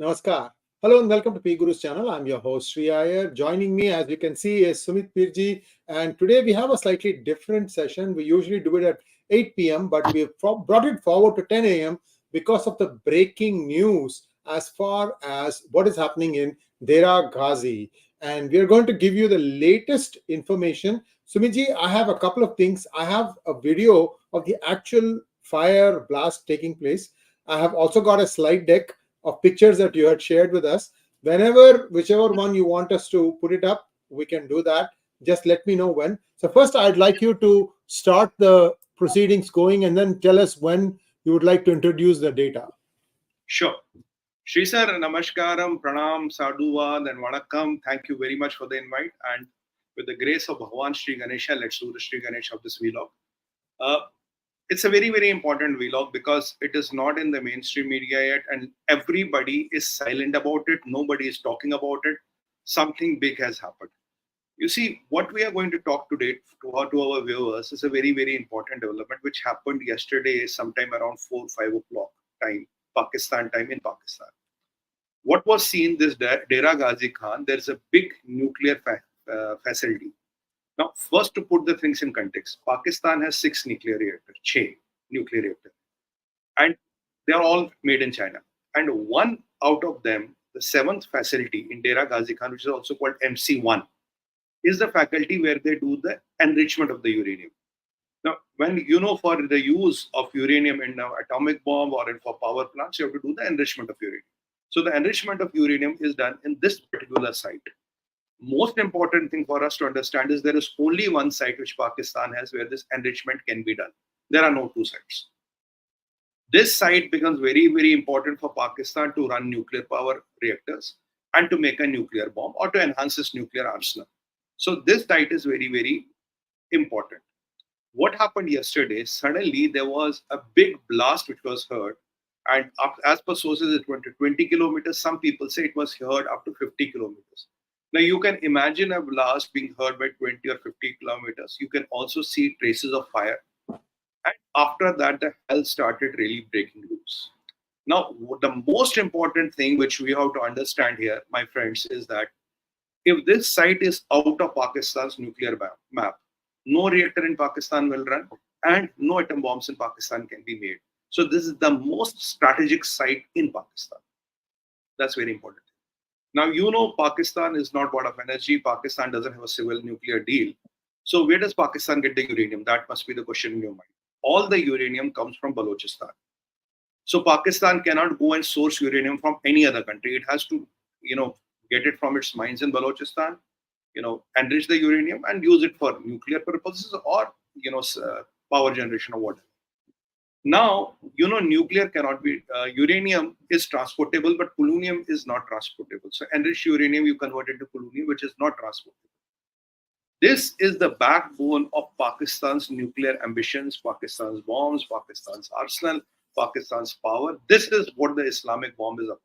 Namaskar. Hello and welcome to P Guru's channel. I'm your host Sri Iyer. Joining me, as you can see, is Sumit Peer. And today we have a slightly different session. We usually do it at 8 p.m., but we have brought it forward to 10 a.m. because of the breaking news as far as what is happening in Dera Ghazi. And we are going to give you the latest information. Sumitji, I have a couple of things. I have a video of the actual fire blast taking place. I have also got a slide deck of pictures that you had shared with us. Whichever one you want us to put it up, we can do that. Just let me know when. So first, I'd like you to start the proceedings going and then tell us when you would like to introduce the data. Sure. Shri Sir, Namaskaram, Pranam, Sadhuvad, and Vanakkam. Thank you very much for the invite. And with the grace of Bhagavan Shri Ganesha, let's do the Shri Ganesh of this vlog. It's a very, very important vlog because it is not in the mainstream media yet and everybody is silent about it. Nobody is talking about it. Something big has happened. You see, what we are going to talk today to our viewers is a very, very important development which happened yesterday sometime around 4-5 o'clock time, Pakistan time in Pakistan. What was seen this Dera Ghazi Khan, there's a big nuclear facility. Now, first to put the things in context, Pakistan has 6 nuclear reactors, nuclear reactors, and they are all made in China. And one out of them, the 7th facility in Dera Ghazi Khan, which is also called MC1, is the faculty where they do the enrichment of the uranium. Now, when for the use of uranium in an atomic bomb or for power plants, you have to do the enrichment of uranium. So the enrichment of uranium is done in this particular site. Most important thing for us to understand is there is only one site which Pakistan has where this enrichment can be done. There are no 2 sites. This site becomes very, very important for Pakistan to run nuclear power reactors and to make a nuclear bomb or to enhance its nuclear arsenal. So this site is very, very important. What happened yesterday, suddenly there was a big blast which was heard. And as per sources, it went to 20 kilometers. Some people say it was heard up to 50 kilometers. Now, you can imagine a blast being heard by 20 or 50 kilometers. You can also see traces of fire. And after that, the hell started really breaking loose. Now, the most important thing which we have to understand here, my friends, is that if this site is out of Pakistan's nuclear map, no reactor in Pakistan will run and no atom bombs in Pakistan can be made. So this is the most strategic site in Pakistan. That's very important. Now, Pakistan is not board of energy. Pakistan doesn't have a civil nuclear deal. So where does Pakistan get the uranium? That must be the question in your mind. All the uranium comes from Balochistan. So Pakistan cannot go and source uranium from any other country. It has to, get it from its mines in Balochistan, enrich the uranium and use it for nuclear purposes or, power generation or whatever. Now, nuclear cannot be, uranium is transportable, but polonium is not transportable. So enriched uranium, you convert it to polonium, which is not transportable. This is the backbone of Pakistan's nuclear ambitions, Pakistan's bombs, Pakistan's arsenal, Pakistan's power. This is what the Islamic bomb is about.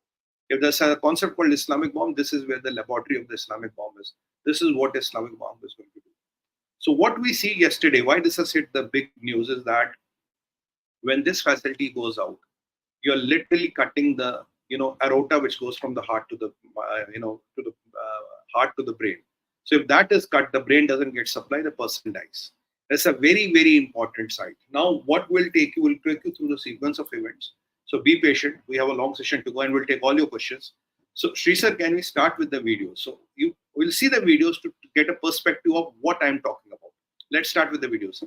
If there's a concept called Islamic bomb, this is where the laboratory of the Islamic bomb is. This is what Islamic bomb is going to do. So what we see yesterday, why this has hit the big news is that when this facility goes out, you're literally cutting the, aorta which goes from the heart to the, heart to the brain. So if that is cut, the brain doesn't get supply, the person dies. That's a very, very important site. Now, what will take you through the sequence of events. So be patient. We have a long session to go and we'll take all your questions. So Sri Sir, can we start with the video? So you will see the videos to get a perspective of what I'm talking about. Let's start with the videos.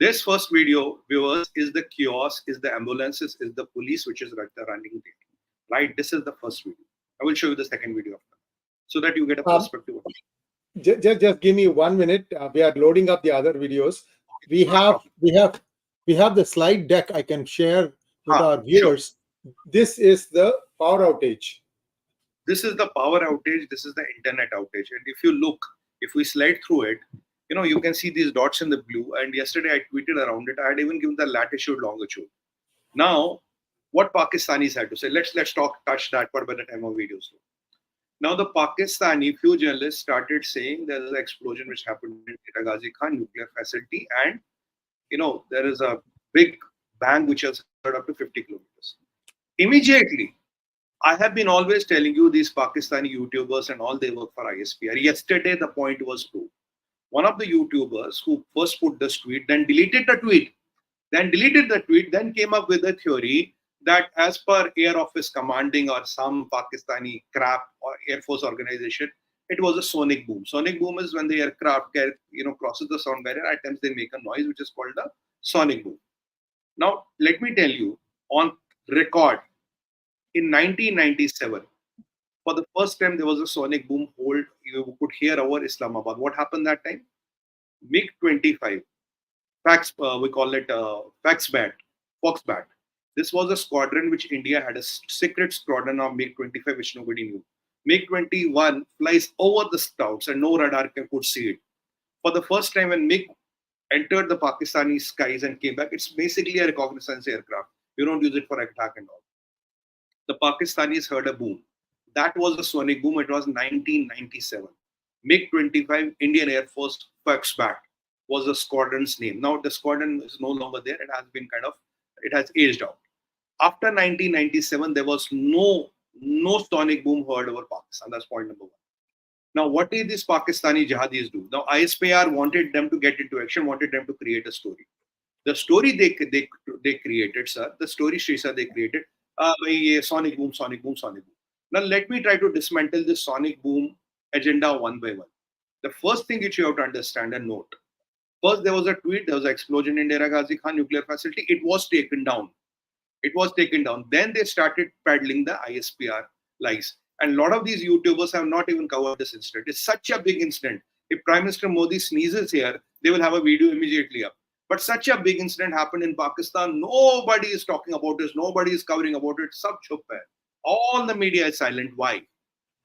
This first video, viewers, is the kiosk, is the ambulances, is the police which is running there. Right? This is the first video. I will show you the second video after, so that you get a perspective. Just give me 1 minute. We are loading up the other videos. We have the slide deck I can share with our viewers. Sure. This is the power outage. This is the power outage. This is the internet outage. And if you look, if we slide through it, you can see these dots in the blue. And yesterday I tweeted around it. I had even given the latitude, longitude. Now, what Pakistanis had to say. Let's touch that part by the time of videos. Now the Pakistani few journalists started saying there is an explosion which happened in Dera Ghazi Khan nuclear facility, and there is a big bang which has heard up to 50 kilometers. Immediately, I have been always telling you these Pakistani YouTubers and all, they work for ISPR. Yesterday the point was proved. One of the YouTubers who first put this tweet, then deleted the tweet, then came up with a theory that as per Air Office Commanding or some Pakistani crap or Air Force organization, it was a sonic boom. Sonic boom is when the aircraft crosses the sound barrier. At times they make a noise which is called a sonic boom. Now, let me tell you, on record, in 1997, for the first time there was a sonic boom hold. You could hear over Islamabad. What happened that time? MiG-25. We call it Foxbat. This was a squadron which India had, a secret squadron of MiG-25 which nobody knew. MiG-21 flies over the clouds and no radar could see it. For the first time when MiG entered the Pakistani skies and came back, it's basically a reconnaissance aircraft. You don't use it for attack and all. The Pakistanis heard a boom. That was a sonic boom. It was 1997. MiG-25 Indian Air Force Foxbat was the squadron's name. Now the squadron is no longer there. It has aged out. After 1997, there was no sonic boom heard over Pakistan. That's point number one. Now, what did these Pakistani jihadis do? Now, ISPR wanted them to get into action, wanted them to create a story. The story they created, sir, the story, Shrisa, they created, sonic boom. Now, let me try to dismantle this sonic boom agenda one by one. The first thing which you have to understand and note, first, there was a tweet, there was an explosion in Dera Ghazi Khan nuclear facility. It was taken down. Then they started peddling the ISPR lies. And a lot of these YouTubers have not even covered this incident. It's such a big incident. If Prime Minister Modi sneezes here, they will have a video immediately up. But such a big incident happened in Pakistan. Nobody is talking about this. Nobody is covering about it. Sab chup hai. All the media is silent. Why?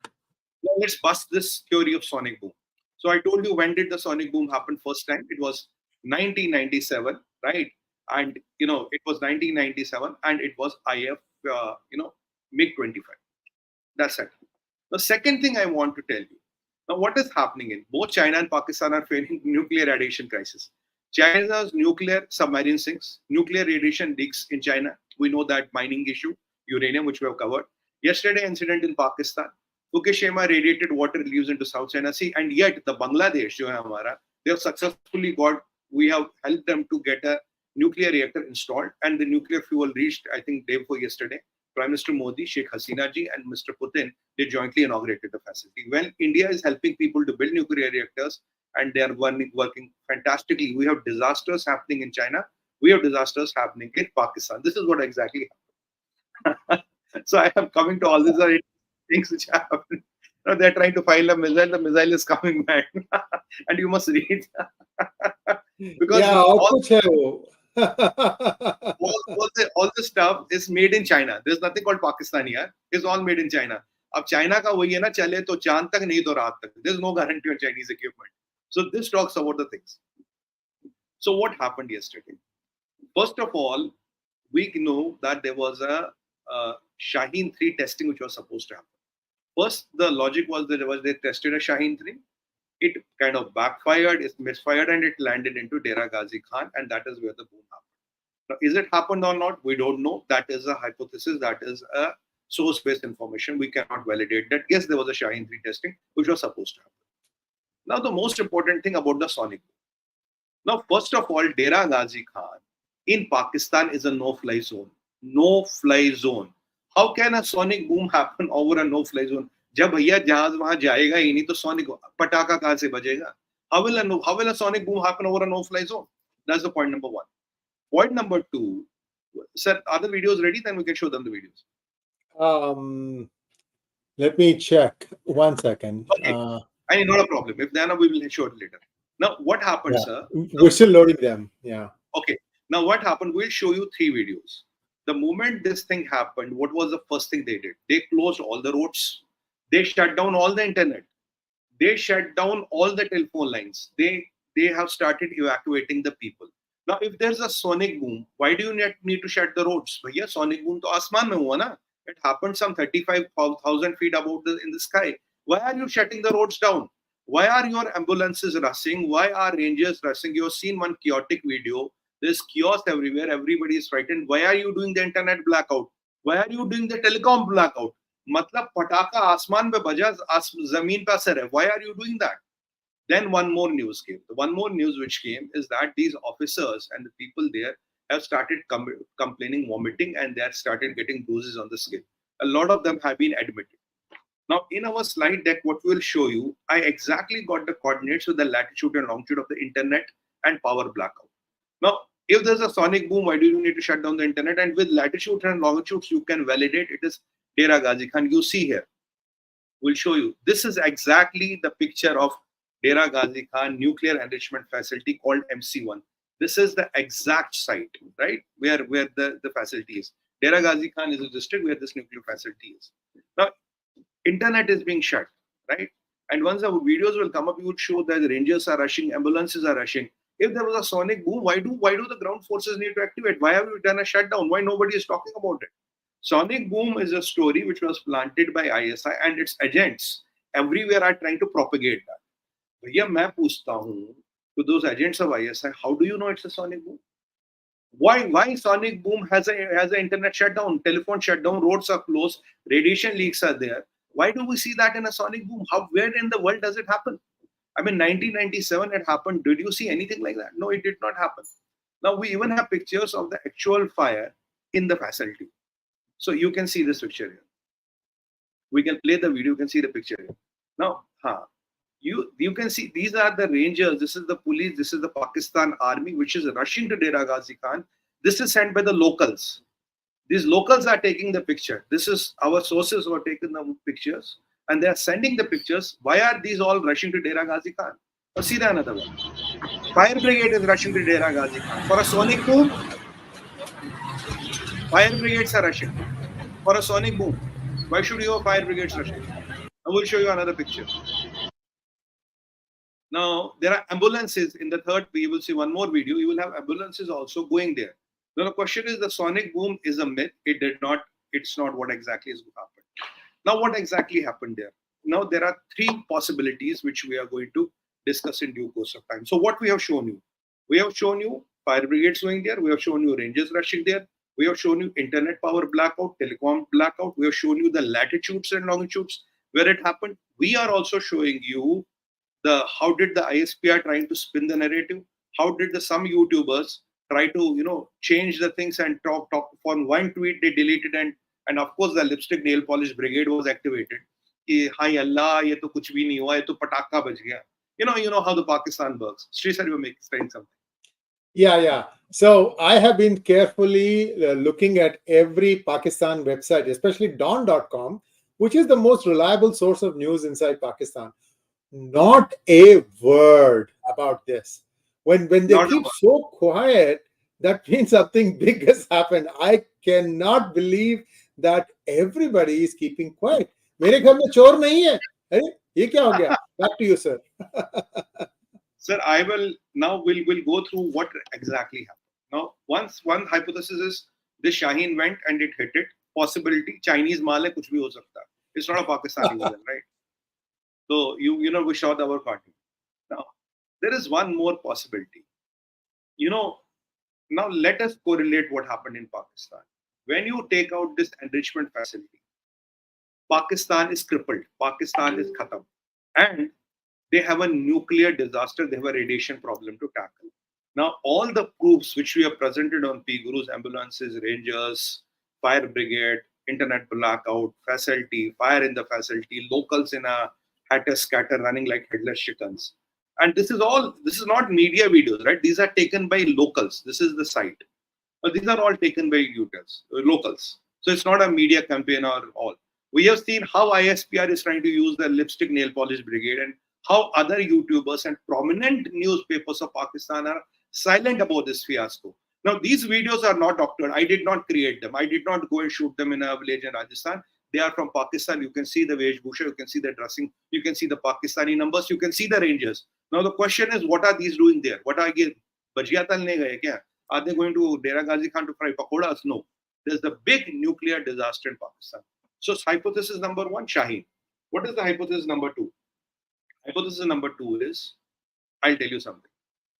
Now let's bust this theory of sonic boom. So I told you, when did the sonic boom happen first time? It was 1997, right? And it was 1997, and it was MiG-25. That's it. The second thing I want to tell you, now what is happening in both China and Pakistan are facing nuclear radiation crisis. China's nuclear submarine sinks, nuclear radiation leaks in China. We know that mining issue, uranium, which we have covered. Yesterday, incident in Pakistan, Fukushima radiated water leaves into South China Sea, and yet the Bangladesh, they have successfully we have helped them to get a nuclear reactor installed, and the nuclear fuel reached, I think, day before yesterday. Prime Minister Modi, Sheikh Hasina ji, and Mr. Putin, they jointly inaugurated the facility. Well, India is helping people to build nuclear reactors, and they are working fantastically. We have disasters happening in China. We have disasters happening in Pakistan. This is what exactly happened. So I am coming to all these are things which happen. They're trying to file a missile. The missile is coming back, and you must read because all the stuff is made in China. There's nothing called Pakistani here. It's all made in China. Ab China ka wahi hai na, chale to chand tak nahi to raat tak. There's no guarantee on Chinese equipment. So this talks about the things. So what happened yesterday? First of all, we know that there was a Shaheen 3 testing which was supposed to happen. First, the logic was that they tested a Shaheen 3. It kind of backfired, it misfired, and it landed into Dera Ghazi Khan, and that is where the boom happened. Now, is it happened or not? We don't know. That is a hypothesis. That is a source-based information. We cannot validate that. Yes, there was a Shaheen 3 testing which was supposed to happen. Now, the most important thing about the sonic boom. Now, first of all, Dera Ghazi Khan in Pakistan is a no-fly zone. No-fly zone. How can a sonic boom happen over a no-fly zone? जब भैया जहाज वहां जाएगा ही नहीं तो sonic पटाखा कहां से बजेगा? How will a sonic boom happen over a no-fly zone? That's the point number one. Point number two, sir, are the videos ready? Then we can show them the videos. Let me check. 1 second. Okay. I mean, not a problem. If they are not, we will show it later. Now, what happened, sir? We're still loading them. Yeah. Okay. Now, what happened? We'll show you 3 videos. The moment this thing happened, what was the first thing they did? They closed all the roads. They shut down all the internet. They shut down all the telephone lines. They have started evacuating the people. Now, if there's a sonic boom, why do you need to shut the roads? Bhaiya, sonic boom to asman mein hua na. It happened some 35,000 feet above in the sky. Why are you shutting the roads down? Why are your ambulances rushing? Why are rangers rushing? You've seen one chaotic video. There's chaos everywhere. Everybody is frightened. Why are you doing the internet blackout? Why are you doing the telecom blackout? मतलब पटाखा आसमान में बजा जमीन पे असर है. Why are you doing that? Then one more news came. The one more news which came is that these officers and the people there have started complaining, vomiting, and they have started getting bruises on the skin. A lot of them have been admitted. Now, in our slide deck, what we'll show you, I exactly got the coordinates with the latitude and longitude of the internet and power blackout. Now, if there's a sonic boom, why do you need to shut down the internet? And with latitude and longitudes, you can validate it is Dera Ghazi Khan. You see here, we'll show you. This is exactly the picture of Dera Ghazi Khan Nuclear Enrichment Facility called MC1. This is the exact site, right, where the facility is. Dera Ghazi Khan is a district where this nuclear facility is. Now, internet is being shut, right? And once the videos will come up, you would show that the rangers are rushing, ambulances are rushing. If there was a sonic boom, why do the ground forces need to activate? Why have you done a shutdown? Why nobody is talking about it? Sonic boom is a story which was planted by ISI and its agents everywhere are trying to propagate that. भैया मैं पूछता हूँ to those agents of ISI, how do you know it's a sonic boom? Why sonic boom has an internet shutdown, telephone shutdown, roads are closed, radiation leaks are there? Why do we see that in a sonic boom? Where in the world does it happen? I mean, 1997 it happened. Did you see anything like that? No, it did not happen. Now we even have pictures of the actual fire in the facility. So you can see this picture here. We can play the video. You can see the picture here. Now, you can see these are the rangers. This is the police. This is the Pakistan army, which is rushing to Dera Ghazi Khan. This is sent by the locals. These locals are taking the picture. This is our sources who are taking the pictures, and they are sending the pictures. Why are these all rushing to Dera Ghazi Khan? Now, see the another one. Fire brigade is rushing to Dera Ghazi Khan for a sonic boom. Fire brigades are rushing for a sonic boom. Why should you have fire brigades rushing? I will show you another picture. Now, there are ambulances in the third. You will see one more video. You will have ambulances also going there. Now, the question is the sonic boom is a myth. It did not. It's not what exactly is happened. Now, what exactly happened there? Now, there are three possibilities which we are going to discuss in due course of time. So, what we have shown you? We have shown you fire brigades going there. We have shown you rangers rushing there. We have shown you internet power blackout, telecom blackout. We have shown you the latitudes and longitudes where it happened. We are also showing you how did the ISPR trying to spin the narrative? How did some YouTubers try to change the things and talk for one tweet they deleted and of course the lipstick nail polish brigade was activated. Hi Allah, ye to kuch bhi nahi hua, ye to pataka baj gaya. You know how the Pakistan works. Sri sir, you were saying something. Yeah. So I have been carefully looking at every Pakistan website, especially Dawn.com, which is the most reliable source of news inside Pakistan. Not a word about this. When they keep so quiet, that means something big has happened. I cannot believe that everybody is keeping quiet. मेरे घर में चोर नहीं है. अरे ये क्या हो गया? Back to you, sir. Sir, I will now we'll go through what exactly happened. Now, one hypothesis is this Shaheen went and it hit it. Possibility Chinese maal hai, kuch bhi ho sakta. It's not a Pakistani villain, right? So we shot our party. Now there is one more possibility. Now let us correlate what happened in Pakistan. When you take out this enrichment facility, Pakistan is crippled. Pakistan is khatam, and they have a nuclear disaster. They have a radiation problem to tackle. Now all the proofs which we have presented on P Guru's ambulances, rangers, fire brigade, internet blackout, facility, fire in the facility, locals in a hatter scatter running like headless chickens. And this is not media videos, right? These are taken by locals. This is the site. But these are all taken by locals. So it's not a media campaign or all. We have seen how ISPR is trying to use the lipstick nail polish brigade and how other YouTubers and prominent newspapers of Pakistan are silent about this fiasco. Now, these videos are not doctored. I did not create them. I did not go and shoot them in a village in Rajasthan. They are from Pakistan. You can see the Veshbhusha, you can see the dressing, you can see the Pakistani numbers, you can see the rangers. Now the question is, what are these doing there? What are they? भजिया तलने गए क्या? Are they going to Dera Ghazi Khan to fry pakoras? No. There's the big nuclear disaster in Pakistan. So hypothesis number one, Shaheen. What is the hypothesis number two? Hypothesis number two is, I'll tell you something.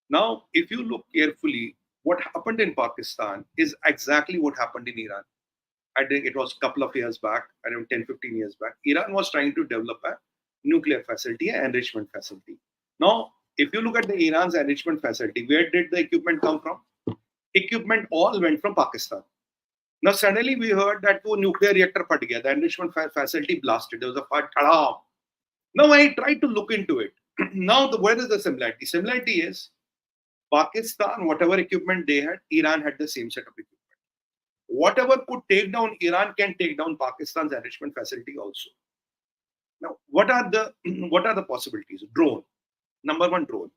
Now, if you look carefully, what happened in Pakistan is exactly what happened in Iran. I think it was a couple of years back, around 10, 15 years back. Iran was trying to develop a nuclear facility, an enrichment facility. Now, if you look at the Iran's enrichment facility, where did the equipment come from? Equipment all went from Pakistan. Now, suddenly we heard that the nuclear reactor put together, the enrichment facility blasted. There was a fire. Now, I tried to look into it. Now, where is the similarity? Similarity is Pakistan, whatever equipment they had, Iran had the same set of equipment. Whatever could take down Iran can take down Pakistan's enrichment facility also. Now, what are the possibilities? Drone. Number one, drone.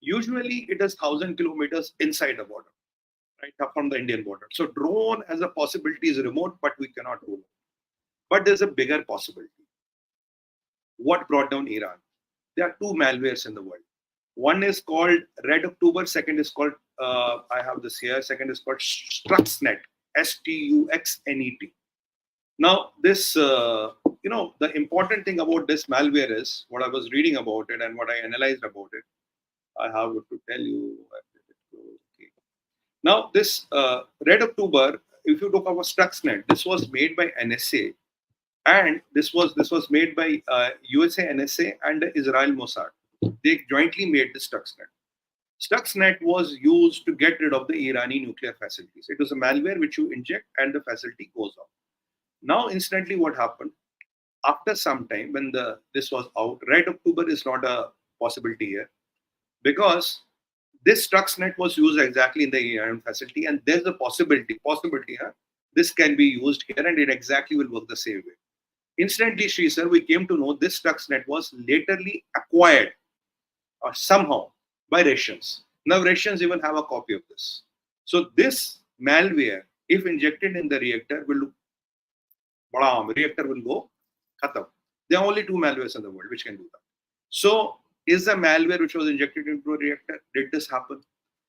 Usually, it is 1,000 kilometers inside the border, right up from the Indian border. So, drone as a possibility is remote, but we cannot rule it. But there's a bigger possibility. What brought down Iran? There are two malwares in the world. One is called Red October. Second is called, I have this here. Second is called Stuxnet. Stuxnet. Now, this, the important thing about this malware is what I was reading about it and what I analyzed about it. I have to tell you. Okay. Now, this Red October, if you talk about Stuxnet, this was made by NSA, and this was made by USA NSA and Israel Mossad. They jointly made the Stuxnet. Stuxnet was used to get rid of the Irani nuclear facilities. It was a malware which you inject and the facility goes off. Now, instantly, what happened? After some time, when this was out, Red October is not a possibility here because this Stuxnet was used exactly in the Iran facility, and there's a possibility here. This can be used here, and it exactly will work the same way. Instantly, Sri sir, we came to know this Stuxnet was laterly acquired somehow by Russians. Now, Russians even have a copy of this. So, this malware, if injected in the reactor, will go khatam. There are only two malwares in the world which can do that. So, is the malware which was injected into a reactor, did this happen?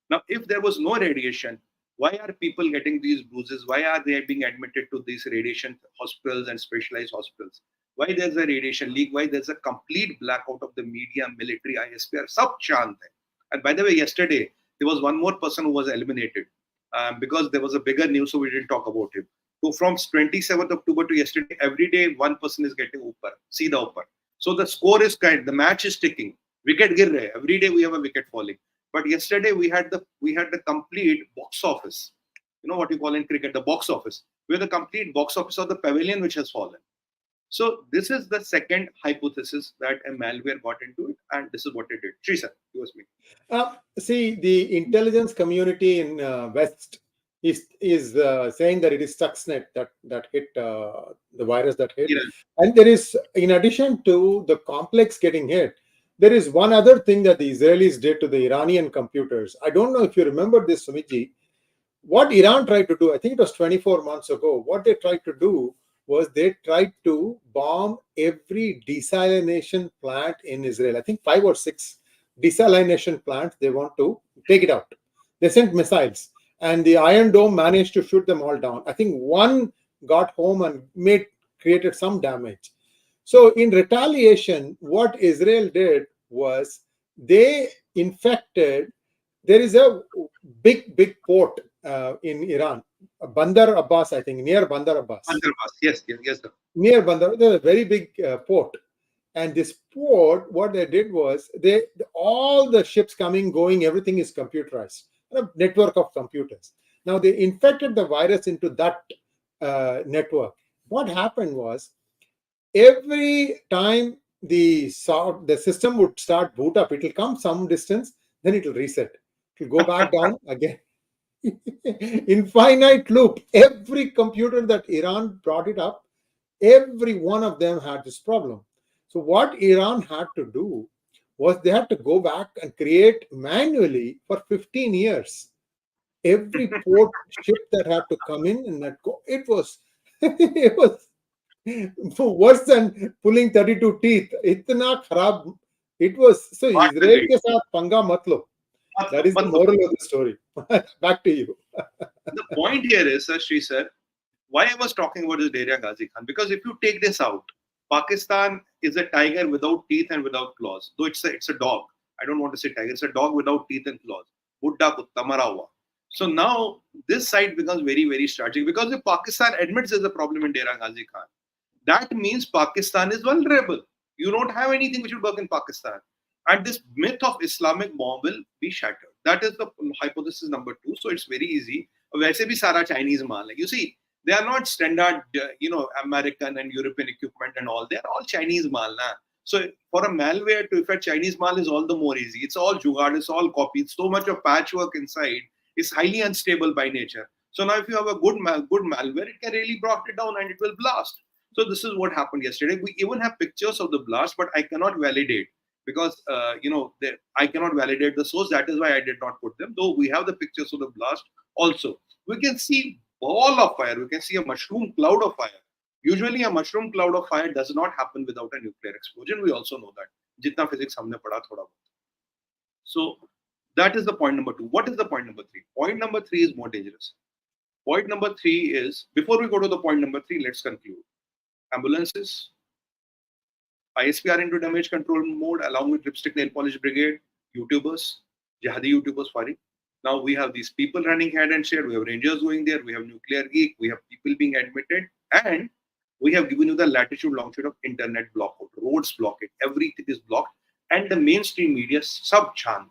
Now, if there was no radiation, why are people getting these bruises? Why are they being admitted to these radiation hospitals and specialized hospitals? Why there's a radiation leak? Why there's a complete blackout of the media, military, ISPR? Sab chand hai. And by the way, yesterday, there was one more person who was eliminated because there was a bigger news, so we didn't talk about him. So from 27th October to yesterday, every day one person is getting upper, see the upper. So the score is the match is ticking. Wicket gir rahe. Every day we have a wicket falling. But yesterday we had the complete box office. You know what you call in cricket, the box office. We have the complete box office of the pavilion which has fallen. So this is the second hypothesis that a malware got into it, and this is what it did. Sri sir, it was me. See, the intelligence community in West is saying that it is Stuxnet that hit the virus that hit, and there is, in addition to the complex getting hit, there is one other thing that the Israelis did to the Iranian computers. I don't know if you remember this, Sumitji. What Iran tried to do, I think it was 24 months ago, what they tried to do was they tried to bomb every desalination plant in Israel. I think 5 or 6 desalination plants, they want to take it out. They sent missiles, and the Iron Dome managed to shoot them all down. I think one got home and created some damage. So in retaliation, what Israel did was they infected, there is a big port in Iran, Bandar Abbas, I think, near Bandar Abbas. Bandar Abbas, yes, sir. Near Bandar, there's a very big port. And this port, what they did was, all the ships coming, going, everything is computerized. A network of computers. Now, they infected the virus into that network. What happened was, every time the system would start boot up, it will come some distance, then it will reset. It will go back down again. Infinite loop. Every computer that Iran brought it up, every one of them had this problem. So what Iran had to do was they had to go back and create manually for 15 years. Every port ship that had to come in and that go, it was worse than pulling 32 teeth. Itna kharab. It was, so Israel ke saath panga mat lo. That is the moral of the story. Back to you. The point here is, Sri sir, why I was talking about this Dera Ghazi Khan, because if you take this out, Pakistan is a tiger without teeth and without claws. Though it's a dog. I don't want to say tiger. It's a dog without teeth and claws. Buddha kutta mara hua. So now this side becomes very, very strategic, because if Pakistan admits there's a problem in Dera Ghazi Khan, that means Pakistan is vulnerable. You don't have anything which will work in Pakistan. And this myth of Islamic bomb will be shattered. That is the hypothesis number 2. So it's very easy. वैसे भी सारा Chinese माल है. You see, they are not standard, American and European equipment and all. They are all Chinese mal. Na? So for a malware to affect Chinese mal is all the more easy. It's all jugaad, it's all copied. So much of patchwork inside is highly unstable by nature. So now if you have a good malware, it can really block it down and it will blast. So this is what happened yesterday. We even have pictures of the blast, but I cannot validate, because I cannot validate the source. That is why I did not put them. Though we have the pictures of the blast also. We can see ball of fire. We can see a mushroom cloud of fire. Usually a mushroom cloud of fire does not happen without a nuclear explosion. We also know that. Jitna physics humne padha thoda. So that is the point number 2. What is the point number 3? Point number 3 is more dangerous. Point number 3 is, before we go to the point number 3, let's conclude. Ambulances, ISP are into damage control mode along with Lipstick Nail Polish Brigade, YouTubers, Jihadi YouTubers firing. Now we have these people running head and share. We have rangers going there. We have nuclear geek. We have people being admitted. And we have given you the latitude, longitude of internet blockout. Roads blockade. Everything is blocked. And the mainstream media sub chant.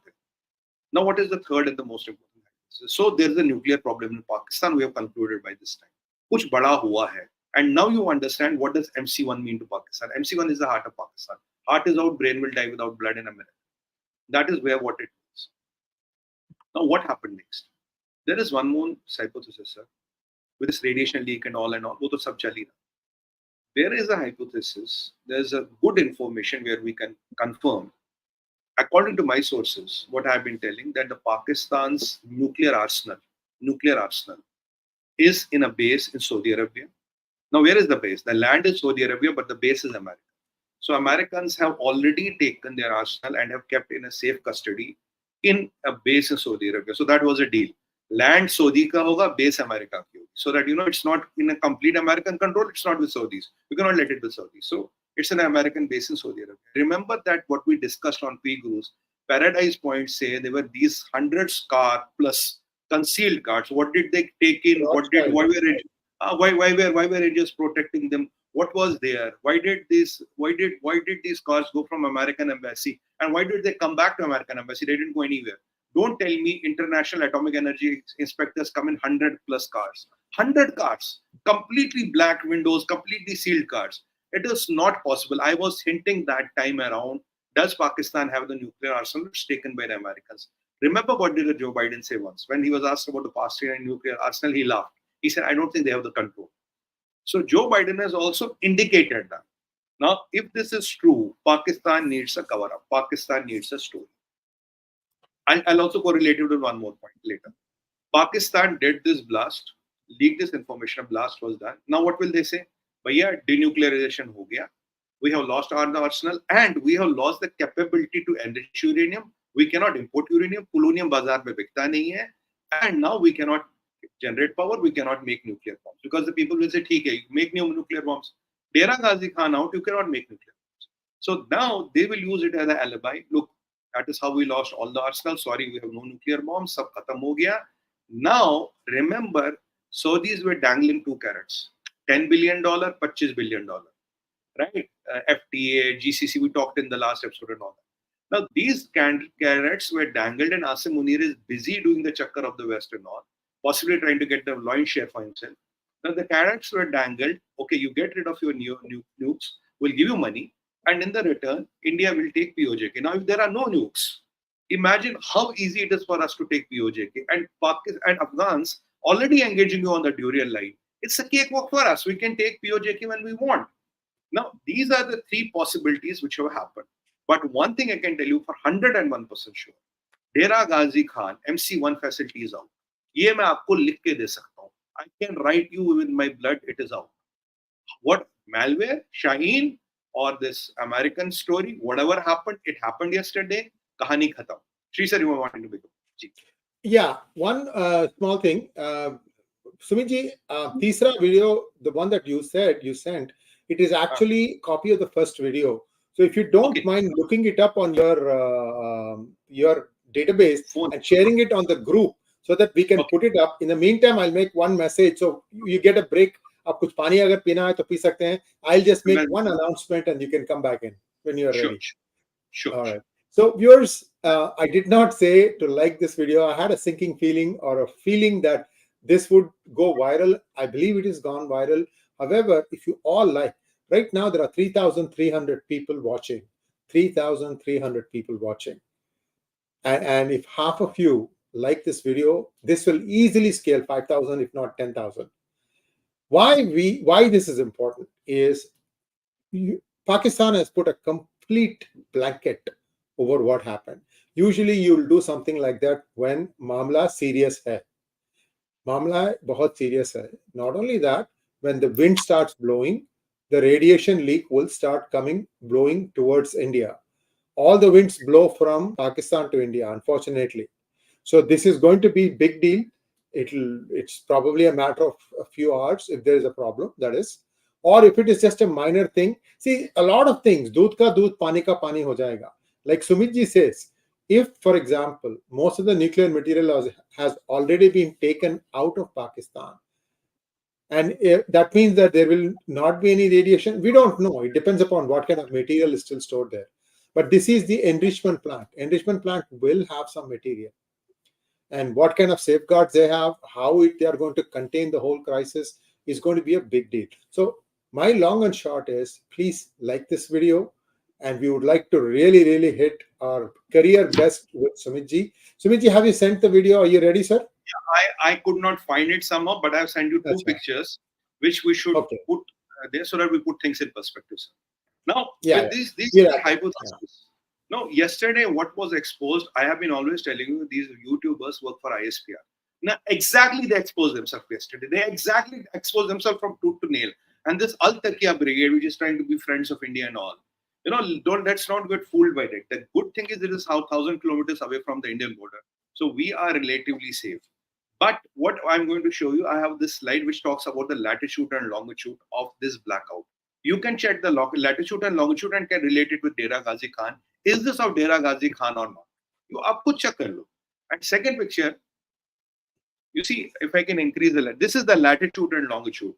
Now what is the third and the most important? So there is a nuclear problem in Pakistan. We have concluded by this time. Kuch bada hua hai. And now you understand what does MC1 mean to Pakistan. MC1 is the heart of Pakistan. Heart is out, brain will die without blood in America. That is where what it means. Now what happened next? There is one more hypothesis, sir, with this radiation leak and all. Wo to sab chali na. There is a hypothesis. There is a good information where we can confirm, according to my sources, what I have been telling, that the Pakistan's nuclear arsenal is in a base in Saudi Arabia. Now, where is the base? The land is Saudi Arabia, but the base is America. So Americans have already taken their arsenal and have kept in a safe custody in a base in Saudi Arabia. So that was a deal. Land Saudi ka hoga, base America ki hogi. So that, it's not in a complete American control. It's not with Saudis. We cannot let it with Saudis. So it's an American base in Saudi Arabia. Remember that what we discussed on P-Gurus, Paradise Point say there were these 100 car plus concealed cars. What did they take in? Why were Rangers protecting them? What was there? Why did these cars go from American embassy? And why did they come back to American embassy? They didn't go anywhere. Don't tell me International Atomic Energy inspectors come in 100 plus cars. 100 cars, completely black windows, completely sealed cars. It is not possible. I was hinting that time around, does Pakistan have the nuclear arsenal? It's taken by the Americans. Remember what did Joe Biden say once? When he was asked about the Palestinian nuclear arsenal, he laughed. He said, I don't think they have the control. So Joe Biden has also indicated that. Now, if this is true, Pakistan needs a cover-up. Pakistan needs a story. I'll also correlate it with one more point later. Pakistan did this blast, leaked this information, a blast was done. Now what will they say? Bhaiya, denuclearization ho gaya. We have lost our arsenal and we have lost the capability to enrich uranium. We cannot import uranium. Polonium bazaar mein bikta nahi hai. And now we cannot generate power. We cannot make nuclear bombs. Because the people will say, theek hai, make new nuclear bombs. Dera Ghazi Khan out, you cannot make nuclear bombs. So now they will use it as an alibi. Look, that is how we lost all the arsenal. Sorry, we have no nuclear bombs. Sab khatam ho gaya. Now, remember, Saudis were dangling 2 carrots. $10 billion, $25 billion. Right? FTA, GCC, we talked in the last episode and all that. Now, these carrots were dangled and Asim Munir is busy doing the chakkar of the West and all, possibly trying to get the loin share for himself. Now, the carrots were dangled. Okay, you get rid of your nukes, we'll give you money. And in the return, India will take POJK. Now, if there are no nukes, imagine how easy it is for us to take POJK. And Pakistan and Afghans already engaging you on the Durian line. It's a cakewalk for us. We can take POJK when we want. Now, these are the 3 possibilities which have happened. But one thing I can tell you for 101% sure, Dera Ghazi Khan, MC1 facility is out. Ye main aapko likh ke de sakta hu. I can write you with my blood, it is out. What malware, Shaheen, or this American story, whatever happened, it happened yesterday, kahani khatam. Shri sir, you were wanting to make up. Yeah, one small thing. Sumitji, Tisra video, the one that you said you sent, it is actually copy of the first video. So if you don't Okay. mind looking it up on your database Phone. and sharing it on the group so that we can put it up. In the meantime, I'll make one message. So you get a break. आप कुछ पानी अगर पीना है तो P सकते हैं. I'll just make one announcement and you can come back in when you are ready. Sure. All right. So viewers, I did not say to like this video. I had a sinking feeling or a feeling that this would go viral. I believe it has gone viral. However, if you all like, right now there are 3,300 people watching. 3,300 people watching. And if half of you like this video, this will easily scale 5,000, if not 10,000. Why this is important is Pakistan has put a complete blanket over what happened. Usually you'll do something like that when मामला serious है. मामला बहुत serious है. Not only that, when the wind starts blowing, the radiation leak will start blowing towards India. All the winds blow from Pakistan to India, unfortunately. So this is going to be big deal. It's probably a matter of a few hours if there is a problem, that is. Or if it is just a minor thing. See, a lot of things, दूध का दूध पानी का पानी हो जाएगा. Like Sumit ji says, if, for example, most of the nuclear material has already been taken out of Pakistan, and that means that there will not be any radiation, we don't know. It depends upon what kind of material is still stored there. But this is the enrichment plant. Enrichment plant will have some material. And what kind of safeguards they have, how they are going to contain the whole crisis is going to be a big deal. So my long and short is, please like this video, and we would like to really, really hit our career best with Sumit ji. Sumit ji, have you sent the video? Are you ready, sir? Yeah, I could not find it somehow, but I've sent you two pictures, which we should put there so that we put things in perspective, sir. Now, with these hypotheses. Now, yesterday, what was exposed, I have been always telling you, these YouTubers work for ISPR. Now, exactly they exposed themselves yesterday. They exactly exposed themselves from tooth to nail. And this Al-Taqiyya brigade, which is trying to be friends of India and all, let's not get fooled by that. The good thing is it is 1,000 kilometers away from the Indian border. So we are relatively safe. But what I'm going to show you, I have this slide which talks about the latitude and longitude of this blackout. You can check the latitude and longitude and can relate it with Dera Ghazi Khan. Is this of Dera Ghazi Khan or not? You aap kuch check kar lo. And second picture, you see, if I can increase this is the latitude and longitude.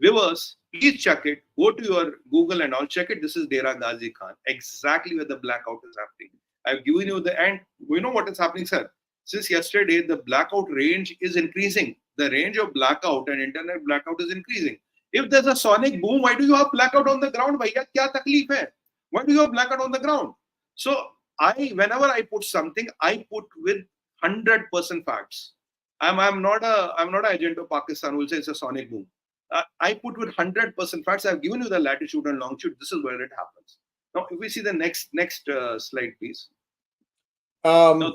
Viewers, please check it. Go to your Google and all, check it. This is Dera Ghazi Khan, exactly where the blackout is happening. I've given you the end. We know what is happening, sir. Since yesterday, the blackout range is increasing. The range of blackout and internet blackout is increasing. If there's a sonic boom, why do you have blackout on the ground? Bhaiya, kya takleef hai? Why do you have blackout on the ground? So whenever I put something, I put with 100% facts. I'm not an agent of Pakistan who will say it's a sonic boom. I put with 100% facts. I've given you the latitude and longitude. This is where it happens. Now, if we see the next slide, please. Now,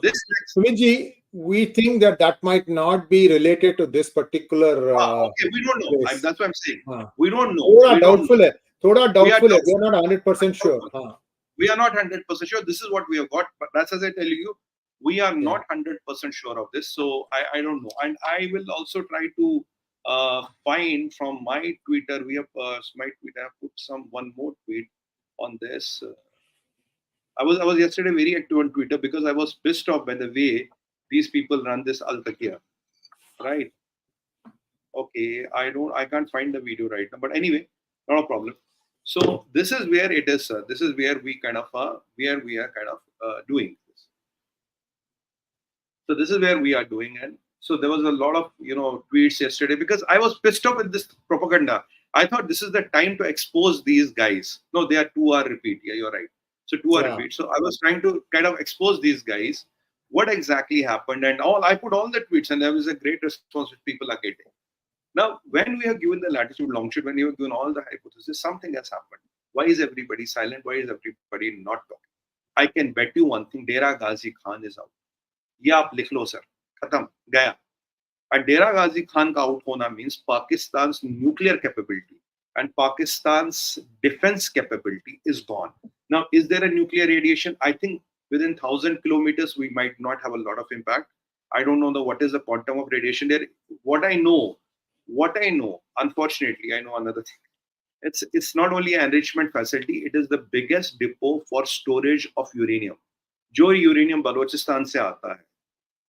Sumit ji, we think that might not be related to this particular. Okay, we don't know. That's what I'm saying. We don't know. Thoda doubtful hai. Thoda doubtful hai. We are not 100% sure. We are not 100% sure. This is what we have got. But that's as I tell you, we are not 100% sure of this. So I don't know. And I will also try to find from my Twitter. We have put one more tweet on this. I was yesterday very active on Twitter because I was pissed off by the way these people run this Al-Taqiyya, right? Okay, I can't find the video right now, but anyway, not a problem. So this is where it is, sir. This is where we kind of doing this. So this is where we are doing, and so there was a lot of tweets yesterday because I was pissed off with this propaganda. I thought this is the time to expose these guys. No, they are 2-hour repeat. Yeah, you're right. So 2-hour repeat. So I was trying to kind of expose these guys, what exactly happened and all. I put all the tweets and there was a great response which people are getting. Now, when we have given the latitude, longitude, when you have given all the hypotheses, something has happened. Why is everybody silent? Why is everybody not talking? I can bet you one thing, Dera Ghazi Khan is out. ये आप लिख लो sir, खत्म, गया. And Dera Ghazi Khan का out होना means Pakistan's nuclear capability and Pakistan's defense capability is gone. Now, is there a nuclear radiation? I think Within 1,000 kilometers, we might not have a lot of impact. I don't know what is the quantum of radiation there. What I know, unfortunately, I know another thing. It's not only an enrichment facility, it is the biggest depot for storage of uranium. जो uranium Balochistan से आता है.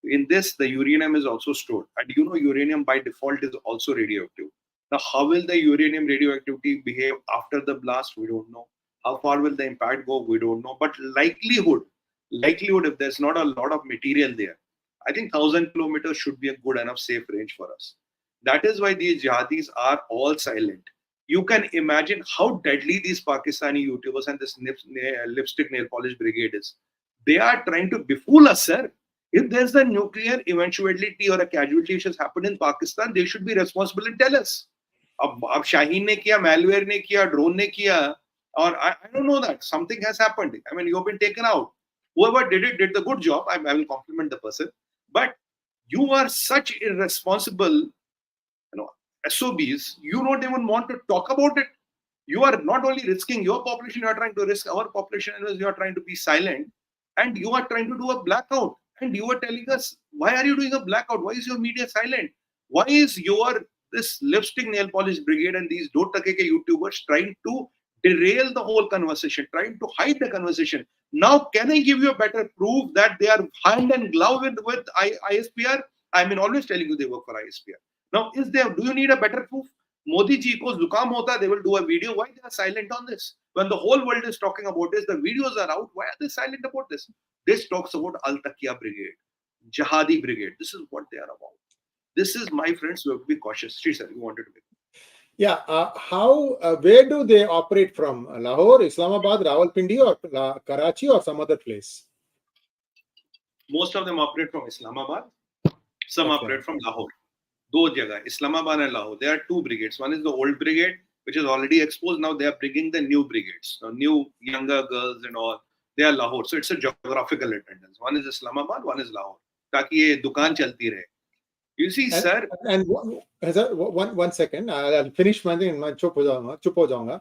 In this, the uranium is also stored. And uranium by default is also radioactive. Now, how will the uranium radioactivity behave after the blast? We don't know. How far will the impact go? We don't know. But likelihood, if there's not a lot of material there, I think 1,000 kilometers should be a good enough safe range for us. That is why these jihadis are all silent. You can imagine how deadly these Pakistani YouTubers and this lipstick nail polish brigade is. They are trying to befool us, sir. If there's a nuclear eventuality or a casualty which has happened in Pakistan, they should be responsible and tell us. अब Shaheen ने किया, malware ने किया, drone ने किया, or I don't know that something has happened. I mean, you've been taken out. Whoever did it did the good job. I will compliment the person. But you are such irresponsible, SOBs. You don't even want to talk about it. You are not only risking your population, you are trying to risk our population, and you are trying to be silent, and you are trying to do a blackout. And you are telling us, why are you doing a blackout? Why is your media silent? Why is this lipstick nail polish brigade and these do take ke YouTubers trying to derail the whole conversation, trying to hide the conversation? Now, can I give you a better proof that they are hand and glove with ISPR? I mean, always telling you they work for ISPR. Now, do you need a better proof? Modi ji ko zukam hota, they will do a video. Why they are silent on this? When the whole world is talking about this, the videos are out. Why are they silent about this? This talks about Al-Taqiyya Brigade, Jihadi Brigade. This is what they are about. This is, my friends, we have to be cautious. Sri sir, you wanted to be. Yeah. Where do they operate from? Lahore, Islamabad, Rawalpindi, or Karachi, or some other place? Most of them operate from Islamabad. Some operate from Lahore. Do jagah, Islamabad and Lahore. There are two brigades. One is the old brigade, which is already exposed. Now they are bringing the new brigades. So new younger girls and all. They are Lahore. So it's a geographical attendance. One is Islamabad, one is Lahore. Taki ye dukaan chalti rahe. You see, sir. And one second. I'll finish my thing and chup ho jaunga.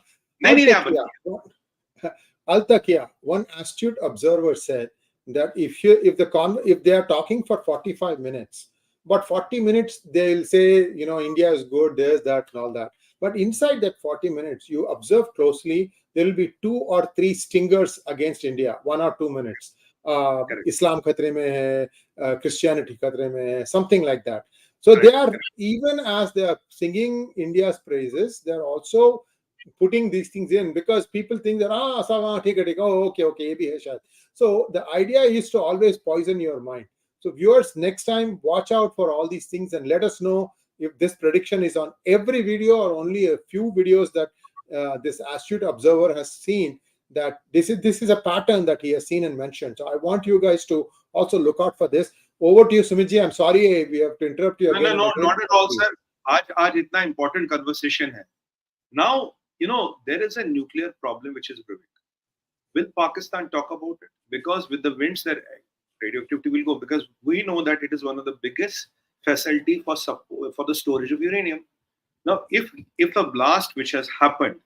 Al-Taqiyya, one astute observer said that if they are talking for 45 minutes, but 40 minutes they'll say, India is good, there's that and all that. But inside that 40 minutes, you observe closely, there will be 2 or 3 stingers against India, 1 or 2 minutes. Islam khatre mein hai, Christianity khatre mein hai, something like that. So they are, even as they are singing India's praises, they're also putting these things in because people think that, okay. So the idea is to always poison your mind. So viewers, next time, watch out for all these things and let us know if this prediction is on every video or only a few videos that this astute observer has seen, that this is a pattern that he has seen and mentioned. So I want you guys to also look out for this. Over to you, Sumitji. I'm sorry we have to interrupt you again. No, not at all, sir. Aaj itna important conversation hai. Now, there is a nuclear problem which is brewing. Will Pakistan talk about it? Because with the winds, that radioactivity will go, because we know that it is one of the biggest facility for the storage of uranium. Now, if a blast which has happened,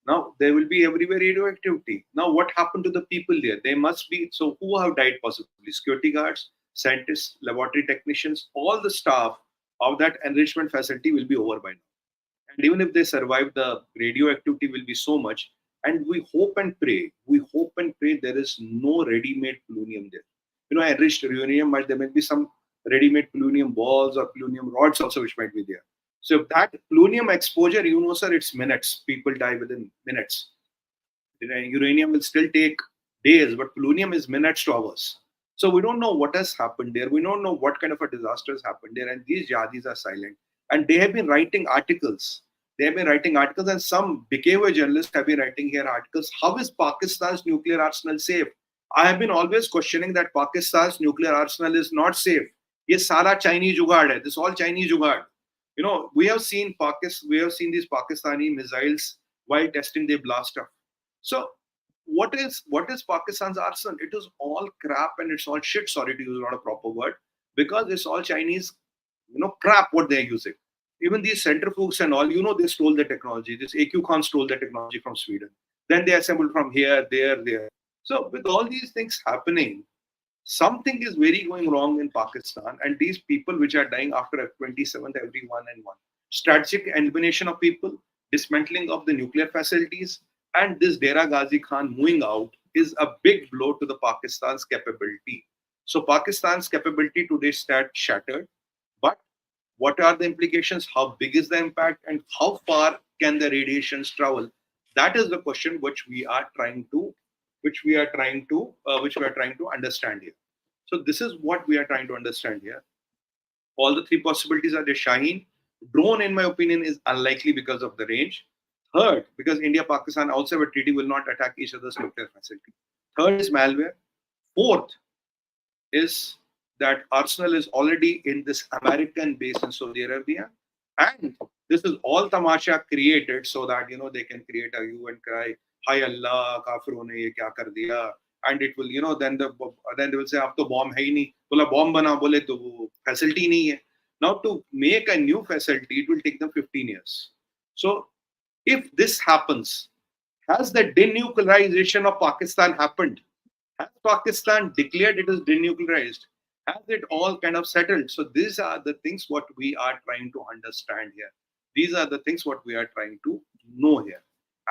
now there will be everywhere radioactivity. Now, what happened to the people there? They must be, so who have died possibly? Security guards, scientists, laboratory technicians, all the staff of that enrichment facility will be over by now. And even if they survive, the radioactivity will be so much. And we hope and pray there is no ready-made plutonium there. Enriched uranium, but there might be some ready-made plutonium balls or plutonium rods also which might be there. So if that plutonium exposure, sir, it's minutes. People die within minutes. Uranium will still take days, but plutonium is minutes to hours. So we don't know what has happened there. We don't know what kind of a disaster has happened there. And these jihadis are silent. And they have been writing articles. And some behavior journalists have been writing here articles. How is Pakistan's nuclear arsenal safe? I have been always questioning that Pakistan's nuclear arsenal is not safe. Ye sara Chinese jugaad hai. This all Chinese jugaad. We have seen these Pakistani missiles while testing, they blast up. So what is Pakistan's arsenal? It is all crap and it's all shit. Sorry to use not a proper word, because it's all Chinese, crap what they're using. Even these centrifuges and all, they stole the technology. This AQ Khan stole the technology from Sweden. Then they assembled from here, there. So with all these things happening, something is very going wrong in Pakistan, and these people which are dying after F-27, every 1 and 1. Strategic elimination of people, dismantling of the nuclear facilities, and this Dera Ghazi Khan moving out is a big blow to the Pakistan's capability. So Pakistan's capability today stands shattered. But what are the implications? How big is the impact, and how far can the radiations travel? That is the question which we are trying to understand here. So this is what we are trying to understand here. All the three possibilities are the Shaheen. Drone, in my opinion, is unlikely because of the range. Third, because India, Pakistan also have a treaty, will not attack each other's nuclear facility. Third is malware. Fourth is that Arsenal is already in this American base in Saudi Arabia. And this is all tamasha created so that, they can create a hue and cry, Hi Allah, kafirone ye kya kar diya. And it will, then they will say, ab to bomb hai nahi. Bola bomb bana, bole to wo facility nahi hai. Now to make a new facility, it will take them 15 years. So if this happens, has the denuclearization of Pakistan happened? Has Pakistan declared it is denuclearized? Has it all kind of settled? So these are the things what we are trying to understand here. These are the things what we are trying to know here.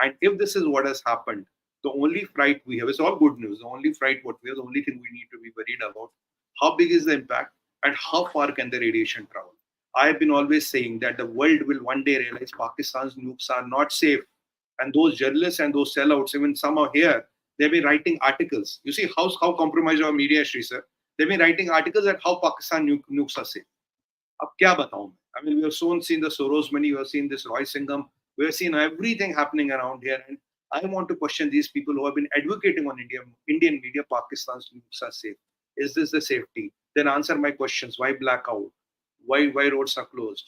And if this is what has happened, the only fright we have is all good news. The only fright what we have, the only thing we need to be worried about, how big is the impact and how far can the radiation travel? I have been always saying that the world will one day realize Pakistan's nukes are not safe. And those journalists and those sellouts, even some are here, they've been writing articles. You see how compromised our media is, Sri sir. They've been writing articles at how Pakistan nukes are safe. Ab kya bataun? I mean, we have seen the Soros money, we have seen this Roy Singham, we have seen everything happening around here. And I want to question these people who have been advocating on Indian media, Pakistan's nukes are safe. Is this the safety? Then answer my questions. Why blackout? Why roads are closed?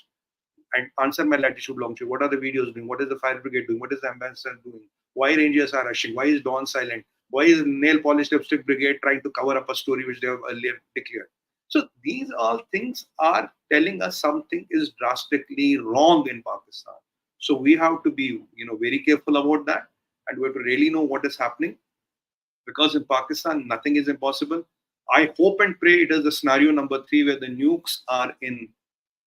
And answer my latitude, longitude. What are the videos doing? What is the fire brigade doing? What is the ambassador doing? Why rangers are rushing? Why is Dawn silent? Why is nail polish lipstick brigade trying to cover up a story which they have earlier declared? So these all things are telling us something is drastically wrong in Pakistan. So we have to be, very careful about that, and we have to really know what is happening, because in Pakistan nothing is impossible. I hope and pray it is the scenario number 3 where the nukes are in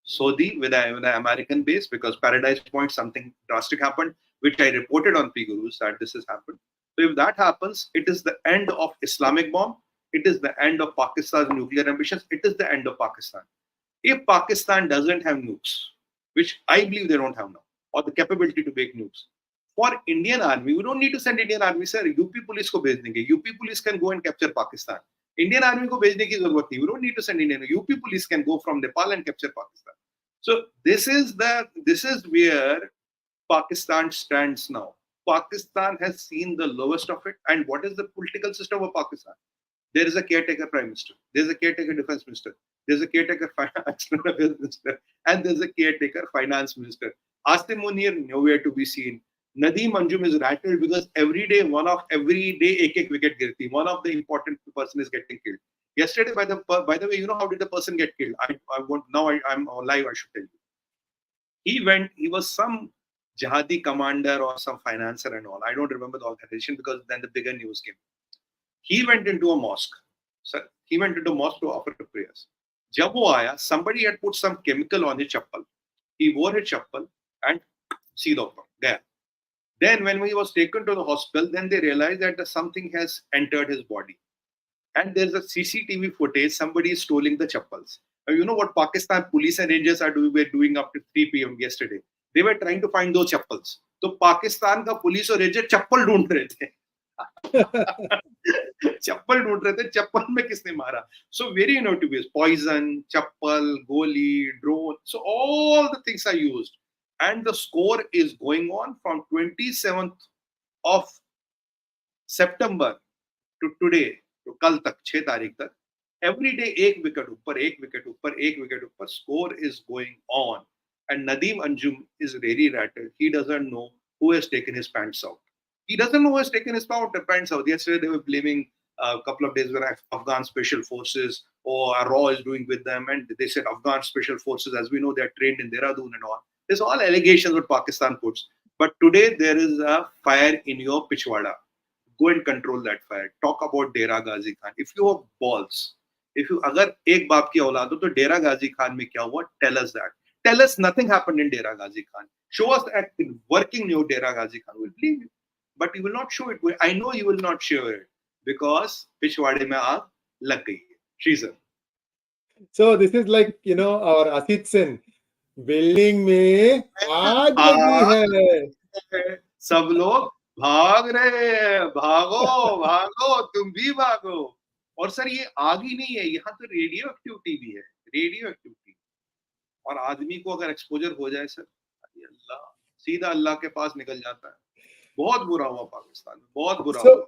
Saudi with an American base, because Paradise Point, something drastic happened, which I reported on P-Gurus that this has happened. So if that happens, it is the end of Islamic bomb. It is the end of Pakistan's nuclear ambitions. It is the end of Pakistan. If Pakistan doesn't have nukes, which I believe they don't have now, or the capability to make nukes, for Indian army, we don't need to send Indian army, sir. UP police ko bhej denge. UP police can go and capture Pakistan. Indian army ko bhejne ki zarurat nahi. We don't need to send Indian. UP police can go from Nepal and capture Pakistan. So this is where Pakistan stands now. Pakistan has seen the lowest of it. And what is the political system of Pakistan? There is a caretaker prime minister. There is a caretaker defense minister. There is a caretaker finance minister. And there is a caretaker finance minister. Asim Munir nowhere to be seen. Nadeem Anjum is rattled because every day ek wicket girti. One of the important person is getting killed. Yesterday, by the way, how did the person get killed? I'm live, I should tell you. He was some jihadi commander or some financer and all. I don't remember the organization because then the bigger news came. He went into a mosque. He went into a mosque to offer prayers. Jab wo aaya, somebody had put some chemical on his chappal. He wore his chappal and seedha upar, gaya. Then when he was taken to the hospital, then they realized that something has entered his body. And there's a CCTV footage, somebody is stealing the chappals. Now, you know what Pakistan police and rangers were doing up to 3 p.m. yesterday? They were trying to find those chappals. So Pakistan ka police or ranger chappal dhoond rahe the. Chappal dhoond rahe the. Chappal mein kisne mara? So very notorious. Poison, chappal, goli, drone. So all the things are used. And the score is going on from 27th of September to today, to kal tak, 6 तारीख tak. Every day, ek wicket upar, score is going on. And Nadeem Anjum is very rattled. He doesn't know who has taken his pants out. He doesn't know who has taken his pants out. Yesterday, they were blaming a couple of days where Afghan Special Forces or RAW is doing with them. And they said Afghan Special Forces, as we know, they're trained in Dehradun and all. There's all allegations what Pakistan puts. But today, there is a fire in your Pichwada. go and control that fire. Talk about Dera Ghazi Khan. If you have balls, if you अगर एक बाप की औलाद हो तो Dera Ghazi Khan में क्या हुआ? Tell us that. Tell us nothing happened in Dera Ghazi Khan. Show us that working new Dera Ghazi Khan. We'll believe you. But you will not show it. I know you will not show it because पिछवाड़े में आग लग गई है. She's So this is like, our Asit Sen. Building में आग लगी है. सब लोग भाग रहे हैं. भागो भागो, तुम भी भागो. और सर ये आग ही नहीं है, यहाँ तो रेडियो एक्टिविटी भी है. Radio activity. और आदमी को अगर एक्सपोजर हो जाए सर, अल्लाह, सीधा अल्लाह के पास निकल जाता है. बहुत बुरा हुआ पाकिस्तान में, बहुत बुरा हुआ.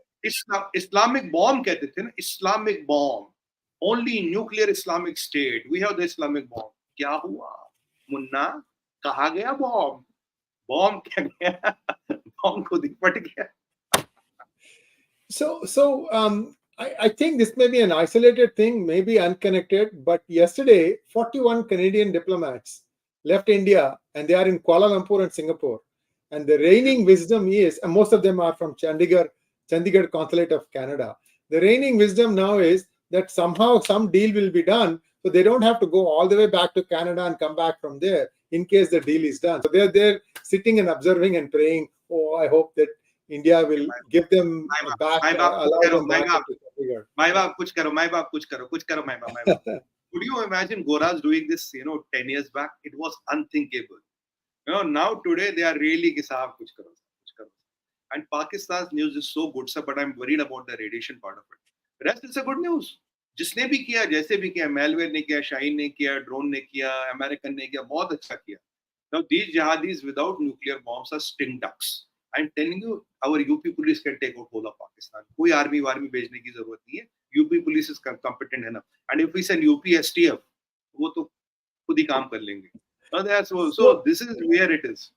इस्लामिक बॉम्ब कहते थे ना, Islamic bomb. Only nuclear Islamic state, we have the Islamic bomb. क्या हुआ मुन्ना? कहा गया बॉम्ब? बॉम्ब क्या गया? बॉम्ब खुद ही फट गया. So I think this may be an isolated thing, maybe unconnected, but yesterday 41 Canadian diplomats left India and they are in Kuala Lumpur and Singapore. And the reigning wisdom is, and most of them are from Chandigarh Consulate of Canada. The reigning wisdom now is that somehow some deal will be done, so they don't have to go all the way back to Canada and come back from there in case the deal is done. So they're there sitting and observing and praying, oh, I hope that India will give them back, allow them back to Chandigarh. My baap, kuch karo, my baap, kuch karo, my baap. Could you imagine Goras doing this, 10 years back? It was unthinkable. Now today they are really ki sahab kuch karo, kuch karo. And Pakistan's news is so good, sir, but I'm worried about the radiation part of it. Rest is a good news. जिसने भी किया, जैसे भी किया, malware ने किया, शाहीन ने किया, ड्रोन ने किया, अमेरिकन ने किया, बहुत अच्छा किया. Now these jihadis without nuclear bombs are stink ducks. I'm telling you, our UP police can take out whole of Pakistan. कोई आर्मी भेजने की जरूरत नहीं है. UP police is competent enough. And if we send UP STF, वो तो खुद ही काम कर लेंगे. So this is where it is.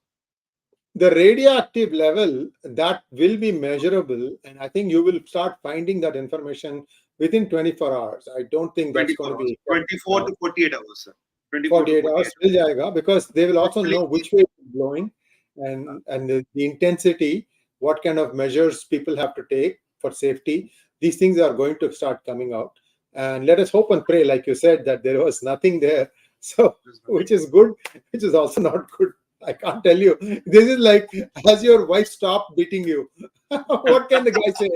The radioactive level, that will be measurable, and I think you will start finding that information within 24 hours. I don't think that's going to be 24 to 48 hours, sir. 48 hours will jayega, because they will also know which way it's blowing and the intensity, what kind of measures people have to take for safety. These things are going to start coming out. And let us hope and pray, like you said, that there was nothing there. So, which is good, which is also not good. I can't tell you. This is like, has your wife stopped beating you? What can the guy say?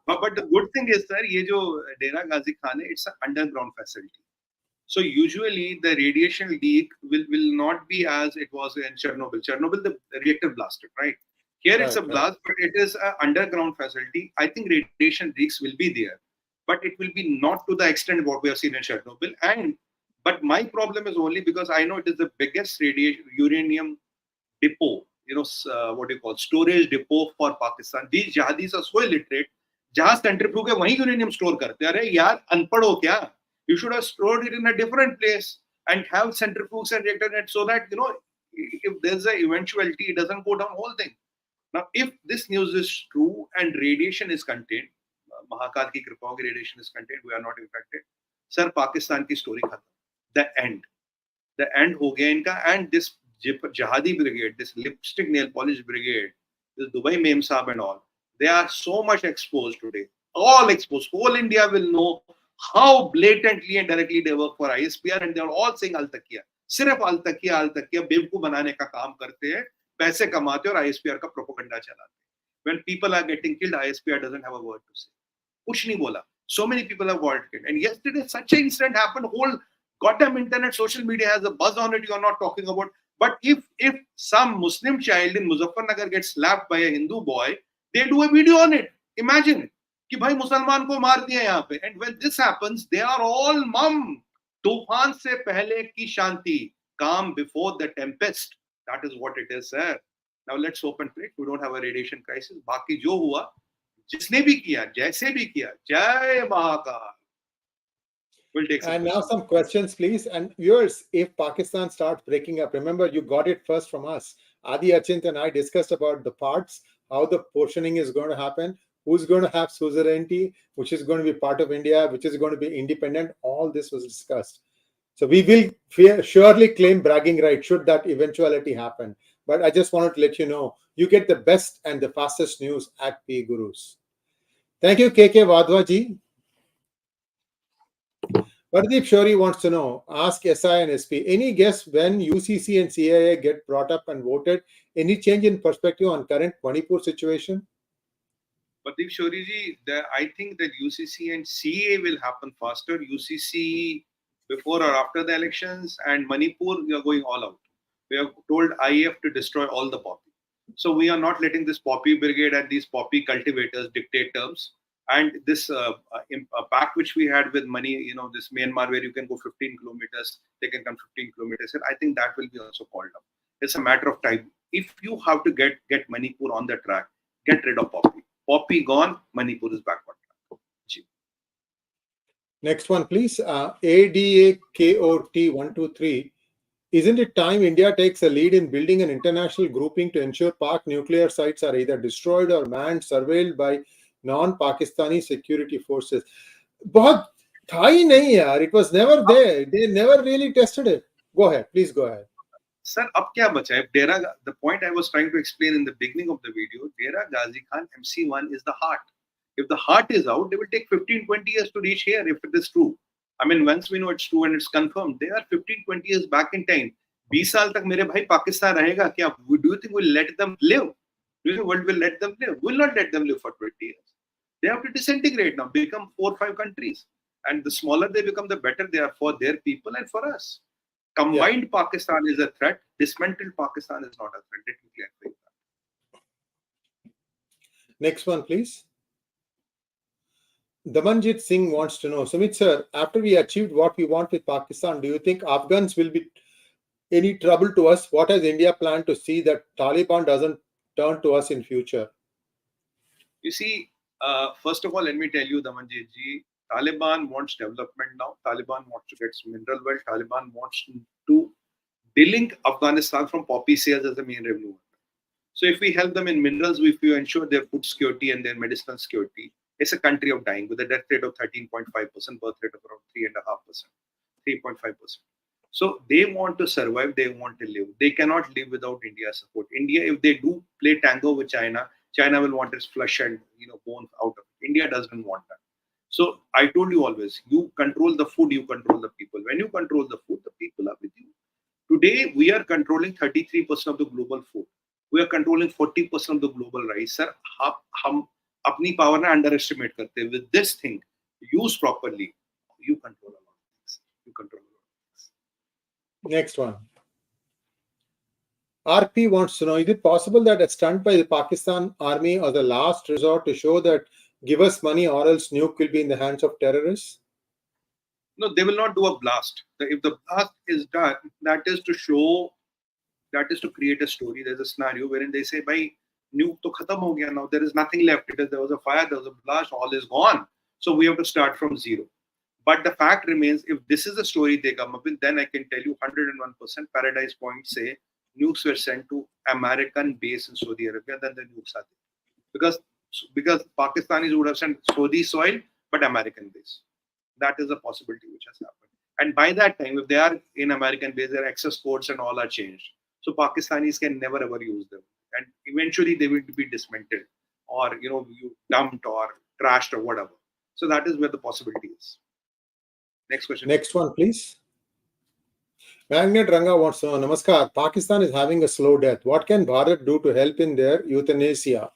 But the good thing is, sir, ये जो Dera Ghazi Khan है, it's an underground facility. So usually the radiation leak will not be as it was in Chernobyl. Chernobyl, the reactor blasted, right? Here it's a blast, but it is an underground facility. I think radiation leaks will be there, but it will be not to the extent what we have seen in Chernobyl. But my problem is only because I know it is the biggest uranium depot, what do you call, storage depot for Pakistan. These jihadis are so illiterate. जहां centrifuge है वहीं uranium store करते हैं. अरे यार अनपढ़ हो क्या? You should have stored it in a different place and have centrifuges and reactor net so that if there's an eventuality, it doesn't go down whole thing. Now, if this news is true and radiation is contained, Mahakal ki kripa hogi, radiation is contained, we are not infected. Sir, Pakistan ki story khatam. The end ho gaya inka. And this jihadi brigade, this lipstick nail polish brigade, this Dubai Mem Saab and all, they are so much exposed today. All exposed. Whole India will know how blatantly and directly they work for ISPR, and they are all saying Al-Taqiyya. सिर्फ Al-Taqiyya बेवकूफ बनाने का काम करते हैं, पैसे कमाते और ISPR का प्रोपेगेंडा चलाते हैं. When people are getting killed, ISPR doesn't have a word to say. कुछ नहीं बोला. So many people have got killed. And yesterday, such an incident happened. Whole goddamn internet, social media has a buzz on it. You are not talking about. But if some Muslim child in Muzaffarnagar gets slapped by a Hindu boy, they do a video on it. Imagine कि भाई मुसलमान को मार दिया यहाँ पे. And when this happens, they are all mum. तूफान से पहले की शांति. Calm before the tempest. That is what it is, sir. Now let's hope and pray we don't have a radiation crisis. बाकी जो हुआ, जिसने भी किया, जैसे भी किया, जय Mahakal. We'll take some and questions. now some questions, please. And viewers, if Pakistan starts breaking up, remember you got it first from us. Adi Achint and I discussed about the parts, how the portioning is going to happen, who's going to have suzerainty, which is going to be part of India, which is going to be independent. All this was discussed. So we will surely claim bragging rights should that eventuality happen. But I just wanted to let you know, you get the best and the fastest news at P Gurus. Thank you, KK Wadhwa ji. Pardeep Shori wants to know, ask SI and SP, any guess when UCC and CIA get brought up and voted? Any change in perspective on current Manipur situation? Pradeep Shoriji, I think that UCC and CA will happen faster. UCC before or after the elections, and Manipur, we are going all out. We have told IF to destroy all the poppy. So we are not letting this poppy brigade and these poppy cultivators dictate terms. And this pact which we had with money, this Myanmar where you can go 15 kilometers, they can come 15 kilometers. And I think that will be also called up. It's a matter of time. If you have to get Manipur on the track, get rid of poppy. Poppy gone, Manipur is back on track. Next one, please. ADAKOT123. Isn't it time India takes a lead in building an international grouping to ensure Pak nuclear sites are either destroyed or manned, surveilled by non-Pakistani security forces? बहुत था ही नहीं यार. It was never there. They never really tested it. Go ahead. Please go ahead. Sir, अब क्या बचा है? The point I was trying to explain in the beginning of the video, Dera Ghazi Khan MC1 is the heart. If the heart is out, they will take 15-20 years to reach here if it is true. I mean, once we know it's true and it's confirmed, they are 15-20 years back in time. 20 साल तक मेरे भाई पाकिस्तान रहेगा क्या? Do you think we'll let them live? Do you think the world will let them live? We'll not let them live for 20 years. They have to disintegrate now, become 4 or 5 countries. And the smaller they become, the better they are for their people and for us. Combined Pakistan is a threat. Dismantled Pakistan is not a threat. Let me clarify that. Next one, please. Damanjit Singh wants to know, Sumit sir, after we achieved what we want with Pakistan, do you think Afghans will be any trouble to us? What has India planned to see that Taliban doesn't turn to us in future? You see, first of all, let me tell you, Damanjit ji, Taliban wants development now. Taliban wants to get mineral wealth. Taliban wants to delink Afghanistan from poppy sales as the main revenue. So if we help them in minerals, if we ensure their food security and their medicinal security, it's a country of dying with a death rate of 13.5%, birth rate of around 3.5%, 3.5%. So they want to survive, they want to live. They cannot live without India's support. India, if they do play tango with China, China will want its flesh and bones out of it. India doesn't want that. So I told you always, you control the food, you control the people. When you control the food, the people are with you. Today, we are controlling 33% of the global food. We are controlling 40% of the global rice. Sir, हम अपनी power ना underestimate करते हैं. With this thing, used properly, you control a lot of things. You control a lot of things. Next one. RP wants to know, is it possible that a stunt by the Pakistan army or the last resort to show that give us money or else nuke will be in the hands of terrorists? No, they will not do a blast. If the blast is done, that is to create a story. There's a scenario wherein they say, "Bhai, nuke to khatam ho gaya now. There is nothing left. There was a fire, there was a blast, all is gone. So we have to start from zero." But the fact remains, if this is the story they come up with, then I can tell you 101% Paradise Point say nukes were sent to American base in Saudi Arabia, then the nukes are there. Because Pakistanis would have sent Saudi soil, but American base. That is a possibility which has happened. And by that time, if they are in American base, their access codes and all are changed. So Pakistanis can never ever use them. And eventually they will be dismantled or, you dumped or trashed or whatever. So that is where the possibility is. Next question. Next one, please. Magnet Ranga wants to know, Namaskar, Pakistan is having a slow death. What can Bharat do to help in their euthanasia?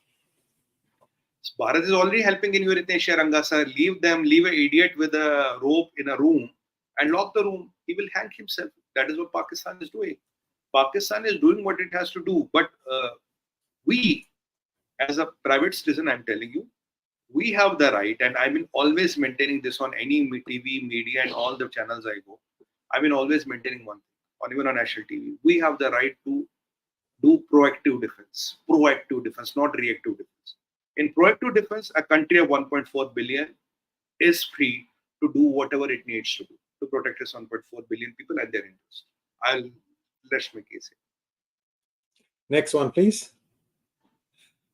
Bharat is already helping in euthanasia, Ranga sir. Leave an idiot with a rope in a room and lock the room. He will hang himself. That is what Pakistan is doing. Pakistan is doing what it has to do. But we, as a private citizen, I'm telling you, we have the right, and I've been always maintaining this on any TV, media, and all the channels I go. I've been always maintaining one thing, or even on national TV. We have the right to do proactive defense, not reactive defense. In proactive defense, a country of 1.4 billion is free to do whatever it needs to do to protect its 1.4 billion people at their interest. I'll rest my case here. Next one, please.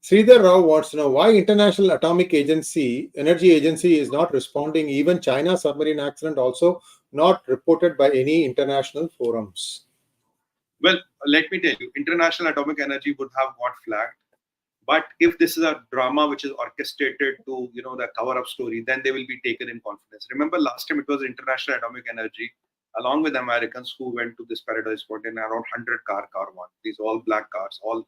Sridhar Rao wants to know why International Atomic Energy Agency is not responding. Even China submarine accident also not reported by any international forums. Well, let me tell you, international atomic energy would have got flagged. But if this is a drama which is orchestrated to, the cover-up story, then they will be taken in confidence. Remember, last time it was International Atomic Energy, along with Americans who went to this Paradise Point in around 100 car one. These all black cars, all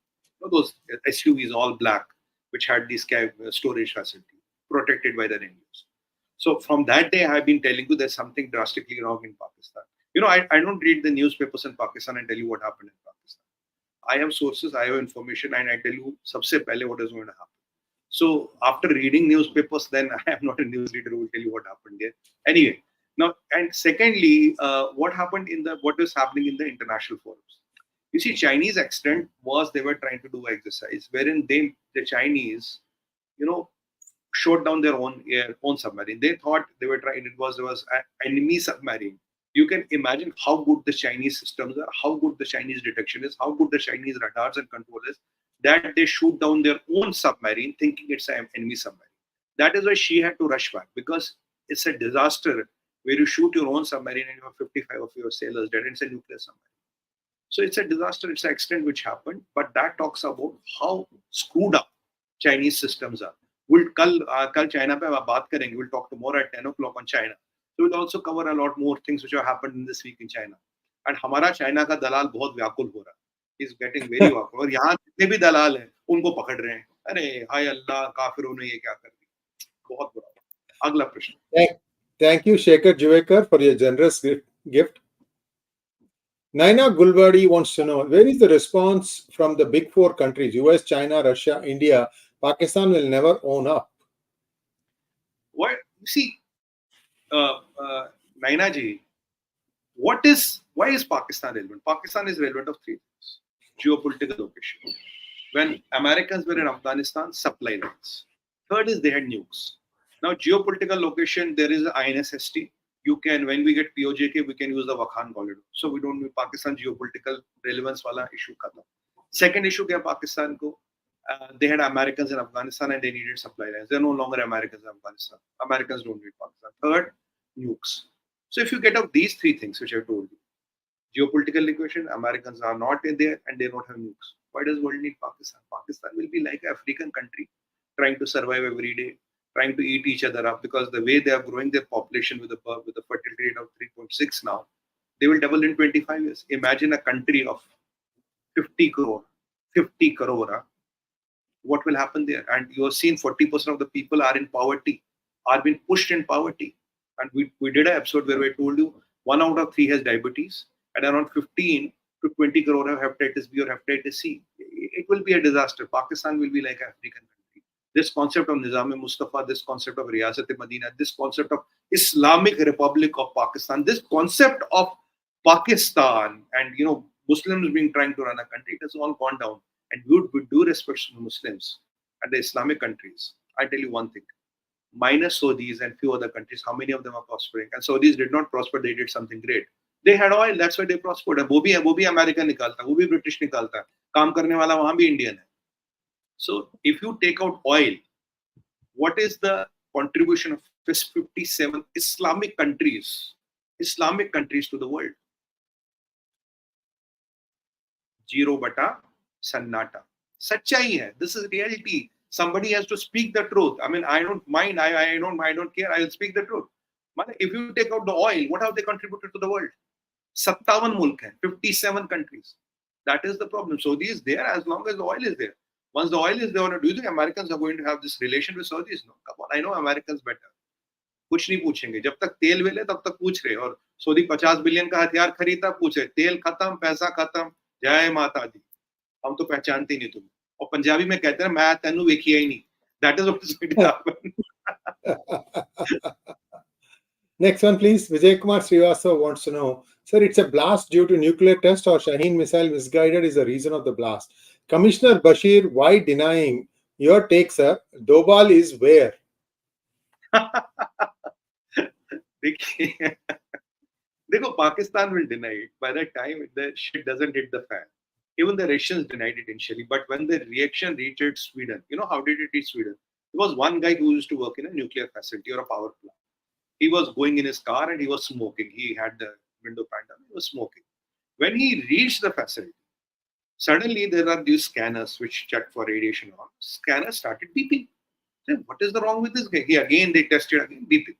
those SUVs, all black, which had this storage facility protected by the Indians. So from that day, I've been telling you there's something drastically wrong in Pakistan. I don't read the newspapers in Pakistan and tell you what happened in Pakistan. I have sources, I have information, and I tell you sabse pehle what is going to happen. So after reading newspapers, then I am not a news reader who will tell you what happened there. Anyway, now and secondly, what is happening in the international forums? You see, Chinese extent was they were trying to do exercise wherein the Chinese, you know, shot down their own submarine. They thought they were trying. There was an enemy submarine. You can imagine how good the Chinese systems are, how good the Chinese detection is, how good the Chinese radars and control is, that they shoot down their own submarine thinking it's an enemy submarine. That is why she had to rush back, because it's a disaster where you shoot your own submarine and you have 55 of your sailors dead, and it's a nuclear submarine. So it's a disaster, it's an accident which happened, but that talks about how screwed up Chinese systems are. Kal China pe baat karenge. We'll talk tomorrow at 10 o'clock on China. So we'll also cover a lot more things which have happened in this week in China. And हमारा China का दलाल बहुत व्याकुल हो रहा है. He's getting very व्याकुल. और यहाँ जितने भी दलाल हैं, उनको पकड़ रहे हैं. अरे हाय अल्लाह, काफिरों ने ये क्या कर दिया. बहुत बुरा. अगला प्रश्न. Thank you, Shekhar Juvekar, for your generous gift. Naina Gulbadi wants to know, where is the response from the big four countries, US, China, Russia, India? Pakistan will never own up. Why? See, Naina ji, why is Pakistan relevant? Pakistan is relevant of three things. Geopolitical location. When Americans were in Afghanistan, supply lines. Third is they had nukes. Now, geopolitical location, there is INSST. When we get POJK, we can use the Wakhan corridor. So we don't need Pakistan geopolitical relevance wala issue khatam. Second issue kya Pakistan ko? They had Americans in Afghanistan and they needed supply lines. They're no longer Americans in Afghanistan. Americans don't need Pakistan. Third, nukes. So if you get out these three things which I told you, geopolitical equation, Americans are not in there and they don't have nukes. Why does world need Pakistan? Pakistan will be like an African country trying to survive every day, trying to eat each other up, because the way they are growing their population with a fertility rate of 3.6 now, they will double in 25 years. Imagine a country of 50 crore, what will happen there? And you have seen 40% of the people are in poverty, are being pushed in poverty. And we did an episode where we told you 1 out of 3 has diabetes, and around 15 to 20 crore have hepatitis B or hepatitis C. It will be a disaster. Pakistan will be like an African country. This concept of Nizam-e-Mustafa, this concept of Riyasat-e-Madina, this concept of Islamic Republic of Pakistan, this concept of Pakistan and Muslims being trying to run a country, it has all gone down. And with due respect to the Muslims and the Islamic countries, I tell you one thing. Minus Saudis and few other countries, how many of them are prospering? And Saudis did not prosper, they did something great. They had oil, that's why they prospered. वो भी America निकालता, वो भी British निकालता, काम करने वाला वहाँ भी Indian है. So if you take out oil, what is the contribution of 57 Islamic countries to the world? 0 bata sannata. Sachai hai. This is reality. Somebody has to speak the truth. I mean, I don't mind. I don't care. I will speak the truth. If you take out the oil, what have they contributed to the world? 57 mulk hai, 57 countries. That is the problem. Saudi is there as long as the oil is there. Once the oil is there, do you think Americans are going to have this relation with Saudis? No. Come on, I know Americans better. कुछ नहीं पूछेंगे. जब तक तेल मिले तब तक पूछ रहे. और सऊदी 50 बिलियन का हथियार खरीदा, पूछे तेल खत्म, पैसा खत्म, जय माता दी. हम तो पहचानते ही नहीं तुम्हें. और पंजाबी में कहते हैं मैं तेनू वेखिया ही नहीं. That is what is going to happen. Next one, please. Vijay Kumar Srivastava wants to know, sir, it's a blast due to nuclear test or Shaheen missile misguided is the reason of the blast? Commissioner Bashir, why denying? Your take, sir. Dobal is where? Dekho, Pakistan will deny it. By that time, the shit doesn't hit the fan. Even the Russians denied it initially. But when the reaction reached Sweden, how did it reach Sweden? There was one guy who used to work in a nuclear facility or a power plant. He was going in his car and he was smoking. He had the window pan down. He was smoking. When he reached the facility, suddenly there are these scanners which check for radiation on. Scanners started beeping. Then what is the wrong with this guy? They tested again, beeping.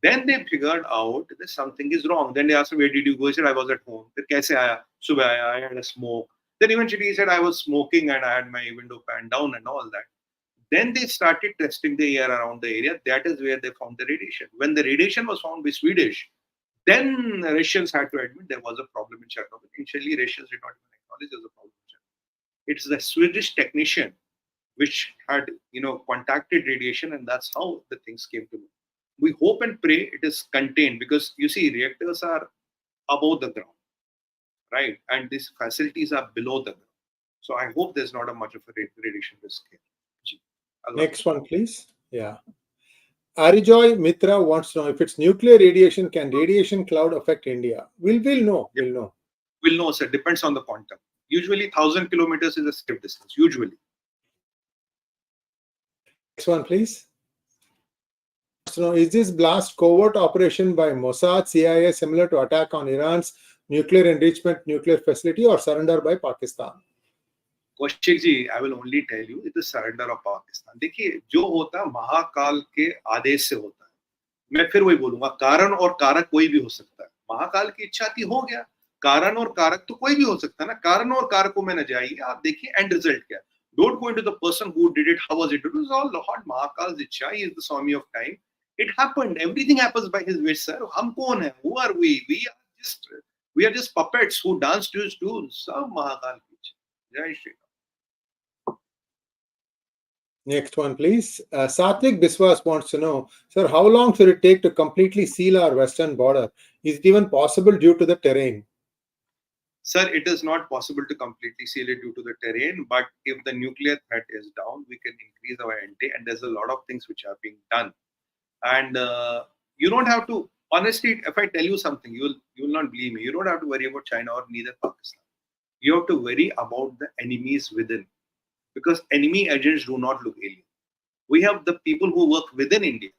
Then they figured out that something is wrong. Then they asked him, where did you go? He said, I was at home. Then kaise aaya? Subah aaya, I had a smoke. Then eventually he said, I was smoking and I had my window fan down and all that. Then they started testing the air around the area. That is where they found the radiation. When the radiation was found by Swedish, then Russians had to admit there was a problem in Chernobyl. Initially, Russians did not even acknowledge there was a problem in Chernobyl. It's the Swedish technician which had, contacted radiation, and that's how the things came to know. We hope and pray it is contained, because you see, reactors are above the ground, right? And these facilities are below the ground. So I hope there's not a much of a radiation risk here. Next one, please. Yeah. Arijoy Mitra wants to know, if it's nuclear radiation, can radiation cloud affect India? We'll know. We'll know. We'll know, sir. Depends on the quantum. Usually 1,000 kilometers is a safe distance. Usually. Next one, please. So, is this blast covert operation by Mossad, CIA similar to attack on Iran's nuclear enrichment nuclear facility, or surrender by Pakistan? Kaushik ji, I will only tell you, it is surrender of Pakistan. देखिए, जो होता है महाकाल के आदेश से होता है. मैं फिर वही बोलूंगा, कारण और कारक कोई भी हो सकता है. महाकाल की इच्छा थी, हो गया. कारण और कारक तो कोई भी हो सकता है ना. कारण और कारकों में न जाइए, आप देखिए एंड रिजल्ट क्या. Don't go into the person who did it. How was it? It was all Lord Mahakal's ichha. He is the Swami of time. It happened. Everything happens by his wish, sir. हम कौन है? Who are we? We are just puppets who dance to his tunes. सब महाकाल की इच्छा. जय Shri Ram. Next one, please. Satvik Biswas wants to know, sir, how long should it take to completely seal our western border? Is it even possible due to the terrain? Sir, it is not possible to completely seal it due to the terrain, but if the nuclear threat is down, we can increase our ante, and there's a lot of things which are being done. And you don't have to, honestly, if I tell you something, you will not believe me. You don't have to worry about China or neither Pakistan. You have to worry about the enemies within. Because enemy agents do not look alien. We have the people who work within India,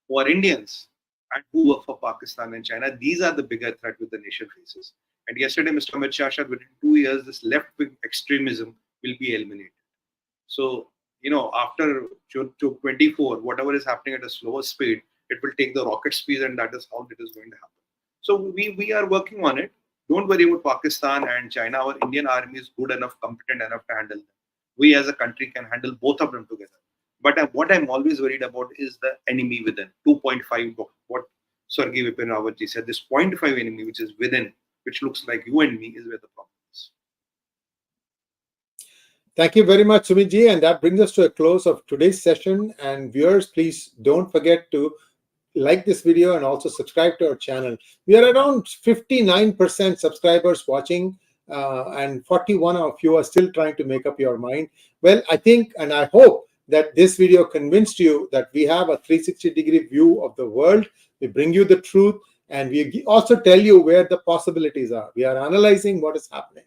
who are Indians, and who work for Pakistan and China. These are the bigger threat which the nation faces. And yesterday, Mr. Amit Shah said within 2 years, this left-wing extremism will be eliminated. So, after 24, whatever is happening at a slower speed, it will take the rocket speed, and that is how it is going to happen. So we are working on it. Don't worry about Pakistan and China. Our Indian army is good enough, competent enough to handle them. We as a country can handle both of them together. But what I'm always worried about is the enemy within. 2.5, what Swargi Vipin Rawat said, this 0.5 enemy which is within, which looks like you and me, is where the problem is. Thank you very much, Sumit ji. And that brings us to a close of today's session. And viewers, please don't forget to like this video and also subscribe to our channel. We are around 59% subscribers watching. And 41 of you are still trying to make up your mind. Well, I think and I hope that this video convinced you that we have a 360-degree view of the world. We bring you the truth, and we also tell you where the possibilities are. We are analyzing what is happening,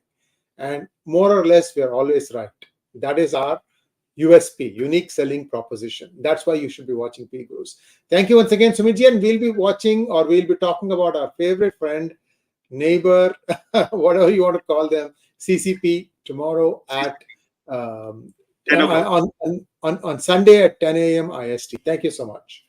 and more or less we are always right. That is our USP, unique selling proposition. That's why you should be watching P Gurus. Thank you once again, Sumit ji, and we'll be talking about our favorite friend, neighbor, whatever you want to call them, CCP, tomorrow at on Sunday at 10 a.m. IST. Thank you so much.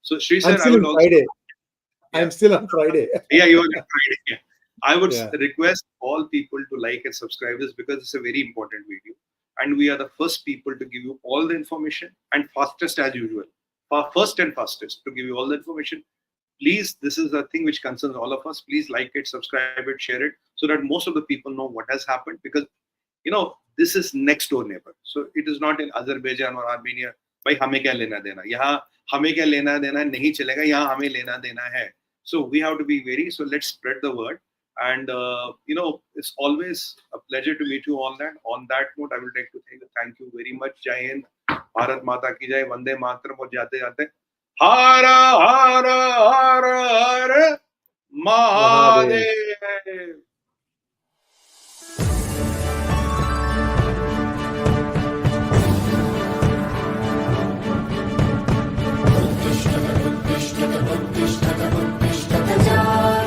So, Sri sir, I'm still on Friday. Yeah. I'm still on Friday. Yeah, you are on Friday. Yeah. I would request all people to like and subscribe this, because it's a very important video. And we are the first people to give you all the information, and fastest as usual. First and fastest to give you all the information. Please, this is a thing which concerns all of us. Please like it, subscribe it, share it, so that most of the people know what has happened. Because, this is next door neighbor. So it is not in Azerbaijan or Armenia. Bhai, hame kya lena dena? Yahan hame kya lena dena nahi chalega. Yahan hame lena dena hai. So we have to be so let's spread the word. And, it's always a pleasure to meet you on that. On that note, I will like to thank you very much. Jai Hind, Bharat Mata ki jai, Vande Mataram, aur jate jate. Hara, hara, hara, hara, Mahadev. Jagrata.